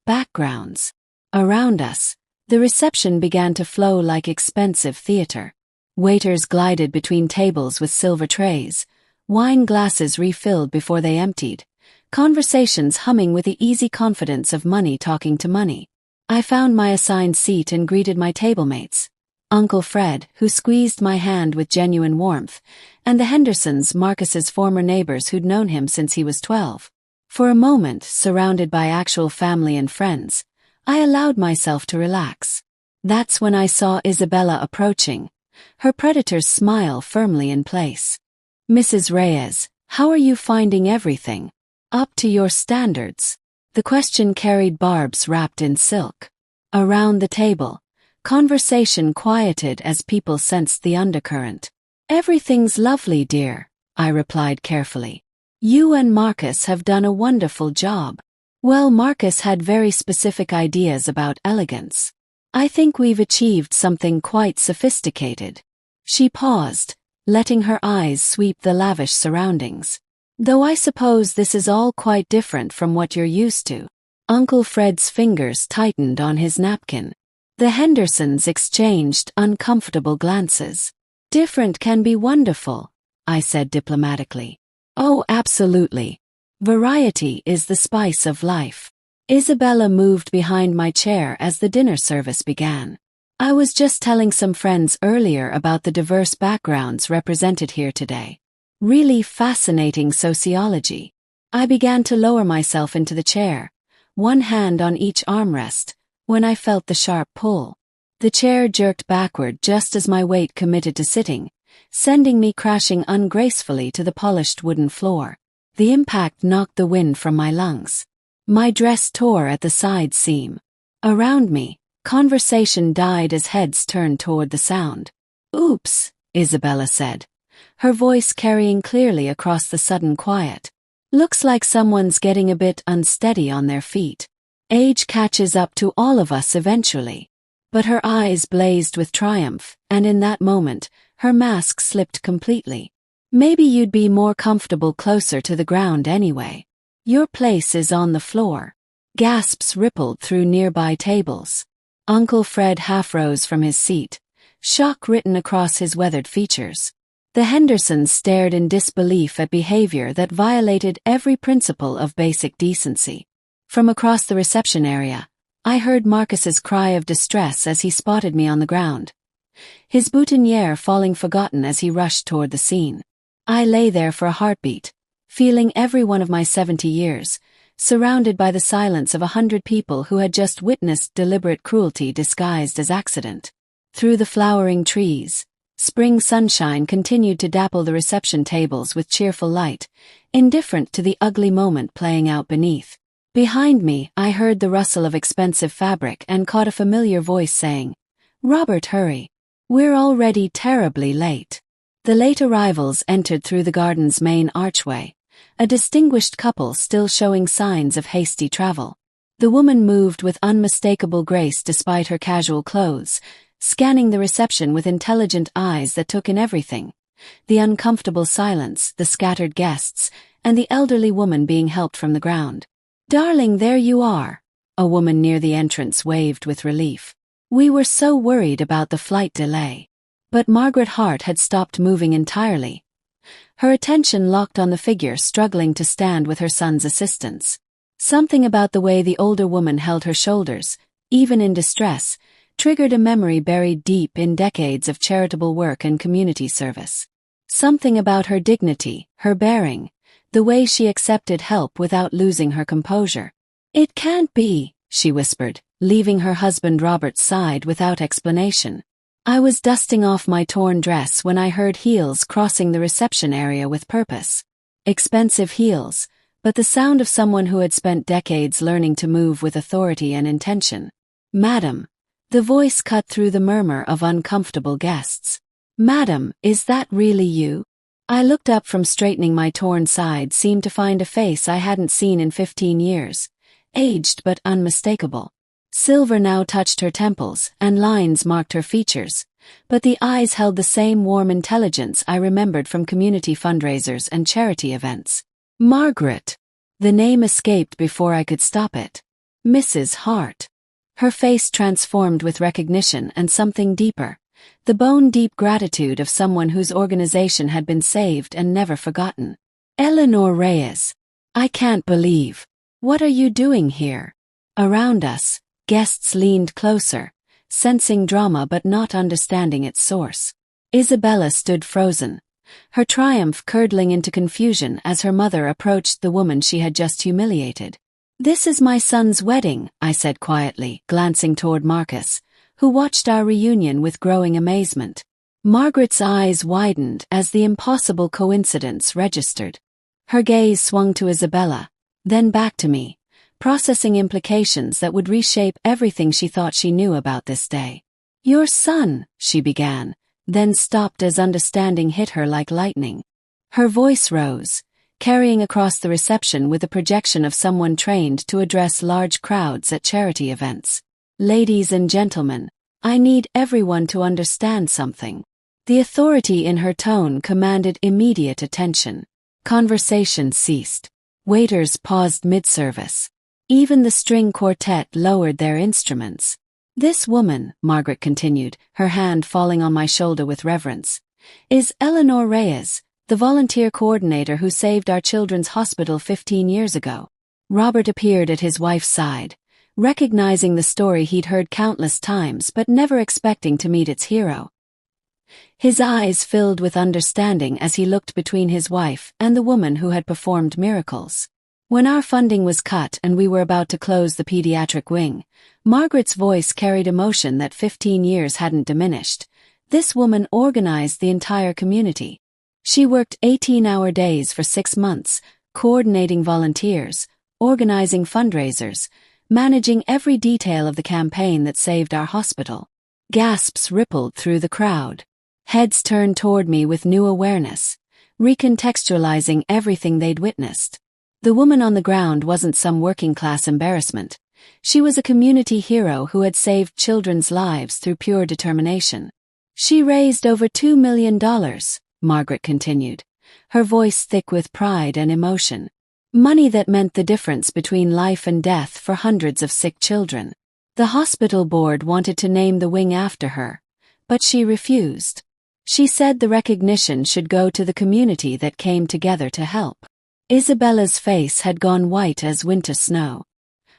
backgrounds. Around us, the reception began to flow like expensive theater. Waiters glided between tables with silver trays, wine glasses refilled before they emptied, conversations humming with the easy confidence of money talking to money. I found my assigned seat and greeted my tablemates. Uncle Fred, who squeezed my hand with genuine warmth, and the Hendersons, Marcus's former neighbors who'd known him since he was 12. For a moment, surrounded by actual family and friends, I allowed myself to relax. That's when I saw Isabella approaching, her predator's smile firmly in place. Mrs. Reyes, how are you finding everything? Up to your standards? The question carried barbs wrapped in silk. Around the table, conversation quieted as people sensed the undercurrent. Everything's lovely, dear, I replied carefully. You and Marcus have done a wonderful job. Well, Marcus had very specific ideas about elegance. I think we've achieved something quite sophisticated. She paused, letting her eyes sweep the lavish surroundings. Though I suppose this is all quite different from what you're used to. Uncle Fred's fingers tightened on his napkin. The Hendersons exchanged uncomfortable glances. Different can be wonderful, I said diplomatically. Oh, absolutely. Variety is the spice of life. Isabella moved behind my chair as the dinner service began. I was just telling some friends earlier about the diverse backgrounds represented here today. Really fascinating sociology. I began to lower myself into the chair, one hand on each armrest, when I felt the sharp pull. The chair jerked backward just as my weight committed to sitting, sending me crashing ungracefully to the polished wooden floor. The impact knocked the wind from my lungs. My dress tore at the side seam. Around me, conversation died as heads turned toward the sound. Oops, Isabella said, her voice carrying clearly across the sudden quiet. Looks like someone's getting a bit unsteady on their feet. Age catches up to all of us eventually. But her eyes blazed with triumph, and in that moment, her mask slipped completely. Maybe you'd be more comfortable closer to the ground anyway. Your place is on the floor. Gasps rippled through nearby tables. Uncle Fred half rose from his seat, shock written across his weathered features. The Hendersons stared in disbelief at behavior that violated every principle of basic decency. From across the reception area, I heard Marcus's cry of distress as he spotted me on the ground, his boutonniere falling forgotten as he rushed toward the scene. I lay there for a heartbeat, feeling every one of my 70 years, surrounded by the silence of 100 people who had just witnessed deliberate cruelty disguised as accident. Through the flowering trees, spring sunshine continued to dapple the reception tables with cheerful light, indifferent to the ugly moment playing out beneath. Behind me, I heard the rustle of expensive fabric and caught a familiar voice saying, "Robert, hurry. We're already terribly late." The late arrivals entered through the garden's main archway, a distinguished couple still showing signs of hasty travel. The woman moved with unmistakable grace despite her casual clothes, scanning the reception with intelligent eyes that took in everything: the uncomfortable silence, the scattered guests, and the elderly woman being helped from the ground. "Darling, there you are," a woman near the entrance waved with relief. "We were so worried about the flight delay." But Margaret Hart had stopped moving entirely, her attention locked on the figure struggling to stand with her son's assistance. Something about the way the older woman held her shoulders, even in distress, triggered a memory buried deep in decades of charitable work and community service. Something about her dignity, her bearing, the way she accepted help without losing her composure. "It can't be," she whispered, leaving her husband Robert's side without explanation. I was dusting off my torn dress when I heard heels crossing the reception area with purpose. Expensive heels, but the sound of someone who had spent decades learning to move with authority and intention. "Madam," the voice cut through the murmur of uncomfortable guests. "Madam, is that really you?" I looked up from straightening my torn side, seemed to find a face I hadn't seen in 15 years, aged but unmistakable. Silver now touched her temples, and lines marked her features, but the eyes held the same warm intelligence I remembered from community fundraisers and charity events. "Margaret." The name escaped before I could stop it. "Mrs. Hart." Her face transformed with recognition and something deeper, the bone-deep gratitude of someone whose organization had been saved and never forgotten. "Eleanor Reyes. I can't believe. What are you doing here?" Around us, guests leaned closer, sensing drama but not understanding its source. Isabella stood frozen, her triumph curdling into confusion as her mother approached the woman she had just humiliated. "This is my son's wedding," I said quietly, glancing toward Marcus, who watched our reunion with growing amazement. Margaret's eyes widened as the impossible coincidence registered. Her gaze swung to Isabella, then back to me, processing implications that would reshape everything she thought she knew about this day. "Your son," she began, then stopped as understanding hit her like lightning. Her voice rose, carrying across the reception with the projection of someone trained to address large crowds at charity events. "Ladies and gentlemen, I need everyone to understand something." The authority in her tone commanded immediate attention. Conversation ceased. Waiters paused mid-service. Even the string quartet lowered their instruments. "This woman," Margaret continued, her hand falling on my shoulder with reverence, "is Eleanor Reyes, the volunteer coordinator who saved our children's hospital 15 years ago." Robert appeared at his wife's side, recognizing the story he'd heard countless times but never expecting to meet its hero. His eyes filled with understanding as he looked between his wife and the woman who had performed miracles. When our funding was cut and we were about to close the pediatric wing, Margaret's voice carried emotion that 15 years hadn't diminished. This woman organized the entire community. She worked 18-hour days for 6 months, coordinating volunteers, organizing fundraisers, managing every detail of the campaign that saved our hospital. Gasps rippled through the crowd. Heads turned toward me with new awareness, recontextualizing everything they'd witnessed. The woman on the ground wasn't some working-class embarrassment. She was a community hero who had saved children's lives through pure determination. "She raised over $2 million, Margaret continued, her voice thick with pride and emotion. Money that meant the difference between life and death for hundreds of sick children. The hospital board wanted to name the wing after her, but she refused. She said the recognition should go to the community that came together to help." Isabella's face had gone white as winter snow.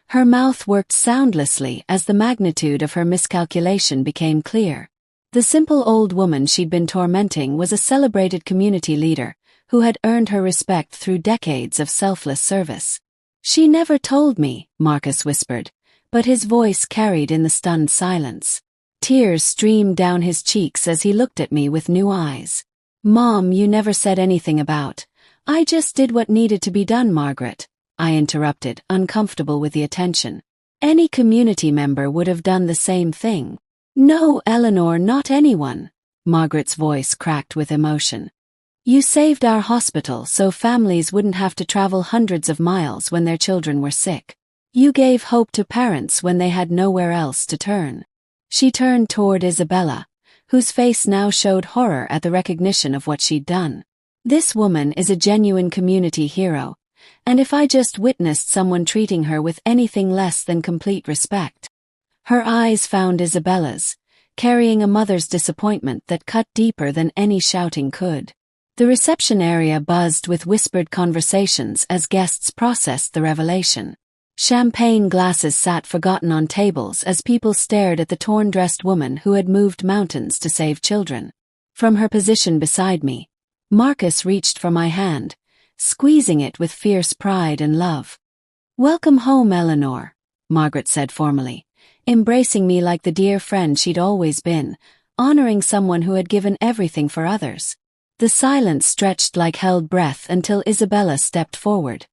Her mouth worked soundlessly as the magnitude of her miscalculation became clear. The simple old woman she'd been tormenting was a celebrated community leader who had earned her respect through decades of selfless service. "She never told me," Marcus whispered, but his voice carried in the stunned silence. Tears streamed down his cheeks as he looked at me with new eyes. "Mom, you never said anything about—" "I just did what needed to be done, Margaret," I interrupted, uncomfortable with the attention. "Any community member would have done the same thing." "No, Eleanor, not anyone," Margaret's voice cracked with emotion. "You saved our hospital so families wouldn't have to travel hundreds of miles when their children were sick. You gave hope to parents when they had nowhere else to turn." She turned toward Isabella, whose face now showed horror at the recognition of what she'd done. "This woman is a genuine community hero, and if I just witnessed someone treating her with anything less than complete respect." Her eyes found Isabella's, carrying a mother's disappointment that cut deeper than any shouting could. The reception area buzzed with whispered conversations as guests processed the revelation. Champagne glasses sat forgotten on tables as people stared at the torn-dressed woman who had moved mountains to save children. From her position beside me, Marcus reached for my hand, squeezing it with fierce pride and love. "Welcome home, Eleanor," Margaret said formally, embracing me like the dear friend she'd always been, honoring someone who had given everything for others. The silence stretched like held breath until Isabella stepped forward,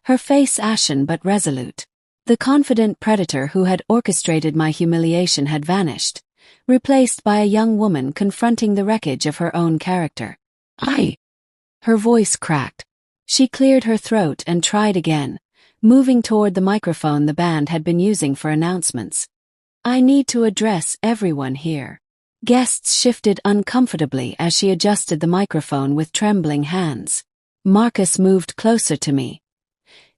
her face ashen but resolute. The confident predator who had orchestrated my humiliation had vanished, replaced by a young woman confronting the wreckage of her own character. Her voice cracked. She cleared her throat and tried again, moving toward the microphone the band had been using for announcements. "I need to address everyone here." Guests shifted uncomfortably as she adjusted the microphone with trembling hands. Marcus moved closer to me,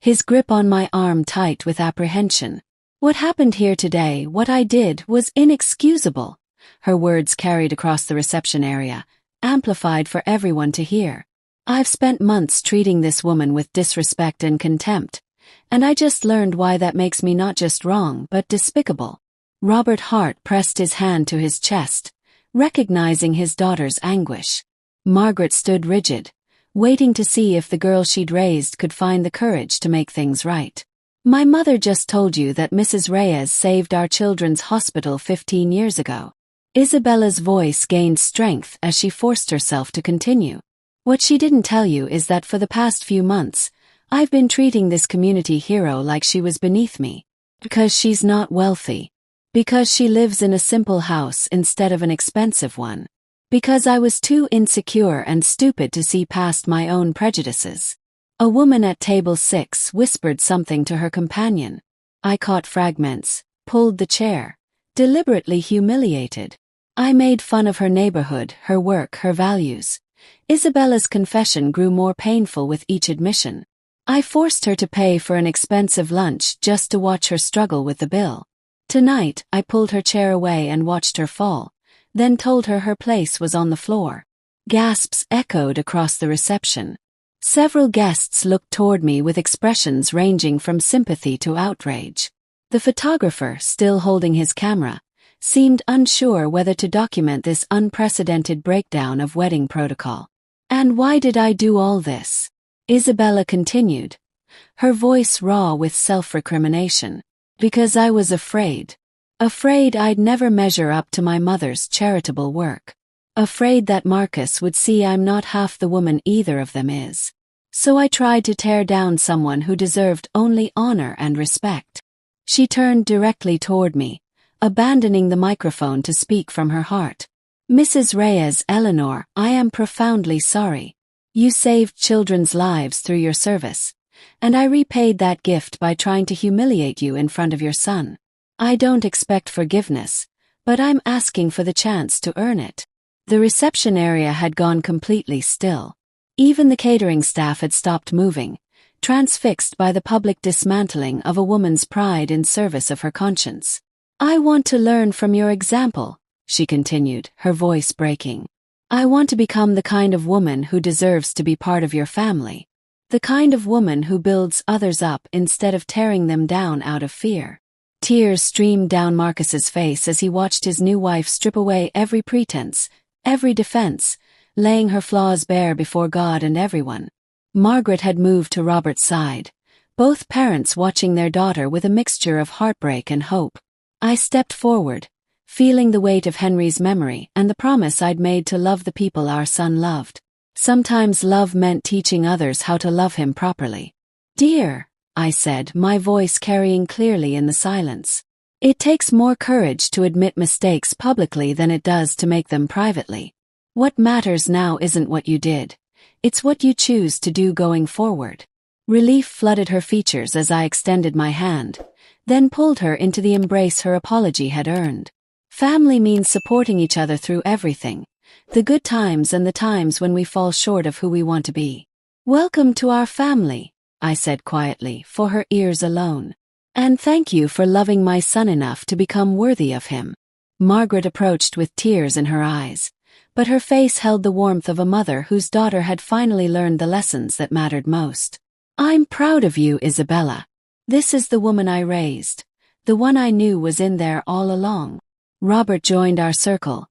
his grip on my arm tight with apprehension. "What happened here today, what I did, was inexcusable," her words carried across the reception area, amplified for everyone to hear. "I've spent months treating this woman with disrespect and contempt, and I just learned why that makes me not just wrong but despicable." Robert Hart pressed his hand to his chest, recognizing his daughter's anguish. Margaret stood rigid, waiting to see if the girl she'd raised could find the courage to make things right. "My mother just told you that Mrs. Reyes saved our children's hospital 15 years ago." Isabella's voice gained strength as she forced herself to continue. What she didn't tell you is that for the past few months, I've been treating this community hero like she was beneath me. Because she's not wealthy. Because she lives in a simple house instead of an expensive one. Because I was too insecure and stupid to see past my own prejudices. A woman at table 6 whispered something to her companion. I caught fragments, pulled the chair, deliberately humiliated. I made fun of her neighborhood, her work, her values. Isabella's confession grew more painful with each admission. I forced her to pay for an expensive lunch just to watch her struggle with the bill. Tonight, I pulled her chair away and watched her fall, then told her her place was on the floor. Gasps echoed across the reception. Several guests looked toward me with expressions ranging from sympathy to outrage. The photographer, still holding his camera, seemed unsure whether to document this unprecedented breakdown of wedding protocol. And why did I do all this? Isabella continued, her voice raw with self-recrimination. Because I was afraid. Afraid I'd never measure up to my mother's charitable work. Afraid that Marcus would see I'm not half the woman either of them is. So I tried to tear down someone who deserved only honor and respect. She turned directly toward me, abandoning the microphone to speak from her heart. Mrs. Reyes, Eleanor, I am profoundly sorry. You saved children's lives through your service, and I repaid that gift by trying to humiliate you in front of your son. I don't expect forgiveness, but I'm asking for the chance to earn it. The reception area had gone completely still. Even the catering staff had stopped moving, transfixed by the public dismantling of a woman's pride in service of her conscience. I want to learn from your example, she continued, her voice breaking. I want to become the kind of woman who deserves to be part of your family. The kind of woman who builds others up instead of tearing them down out of fear. Tears streamed down Marcus's face as he watched his new wife strip away every pretense, every defense, laying her flaws bare before God and everyone. Margaret had moved to Robert's side, both parents watching their daughter with a mixture of heartbreak and hope. I stepped forward, feeling the weight of Henry's memory and the promise I'd made to love the people our son loved. Sometimes love meant teaching others how to love him properly. Dear, I said, my voice carrying clearly in the silence. It takes more courage to admit mistakes publicly than it does to make them privately. What matters now isn't what you did. It's what you choose to do going forward. Relief flooded her features as I extended my hand, then pulled her into the embrace her apology had earned. Family means supporting each other through everything, the good times and the times when we fall short of who we want to be. Welcome to our family, I said quietly, for her ears alone. And thank you for loving my son enough to become worthy of him. Margaret approached with tears in her eyes, but her face held the warmth of a mother whose daughter had finally learned the lessons that mattered most. I'm proud of you, Isabella. This is the woman I raised, the one I knew was in there all along. Robert joined our circle,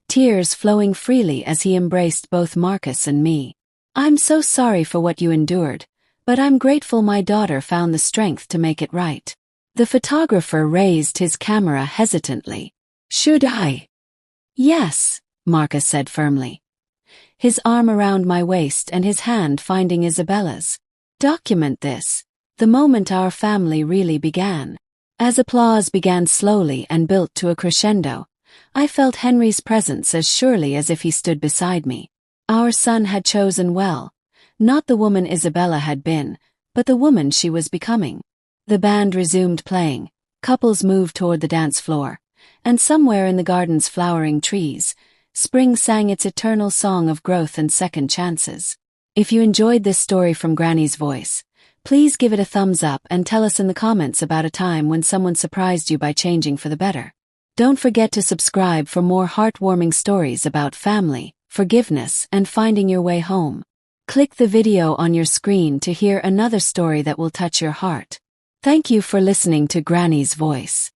tears flowing freely as he embraced both Marcus and me. I'm so sorry for what you endured, but I'm grateful my daughter found the strength to make it right. The photographer raised his camera hesitantly. Should I? Yes, Marcus said firmly, his arm around my waist and his hand finding Isabella's. Document this, the moment our family really began. As applause began slowly and built to a crescendo, I felt Henry's presence as surely as if he stood beside me. Our son had chosen well, not the woman Isabella had been, but the woman she was becoming. The band resumed playing, couples moved toward the dance floor, and somewhere in the garden's flowering trees, spring sang its eternal song of growth and second chances. If you enjoyed this story from Granny's voice, please give it a thumbs up and tell us in the comments about a time when someone surprised you by changing for the better. Don't forget to subscribe for more heartwarming stories about family, forgiveness, and finding your way home. Click the video on your screen to hear another story that will touch your heart. Thank you for listening to Granny's Voice.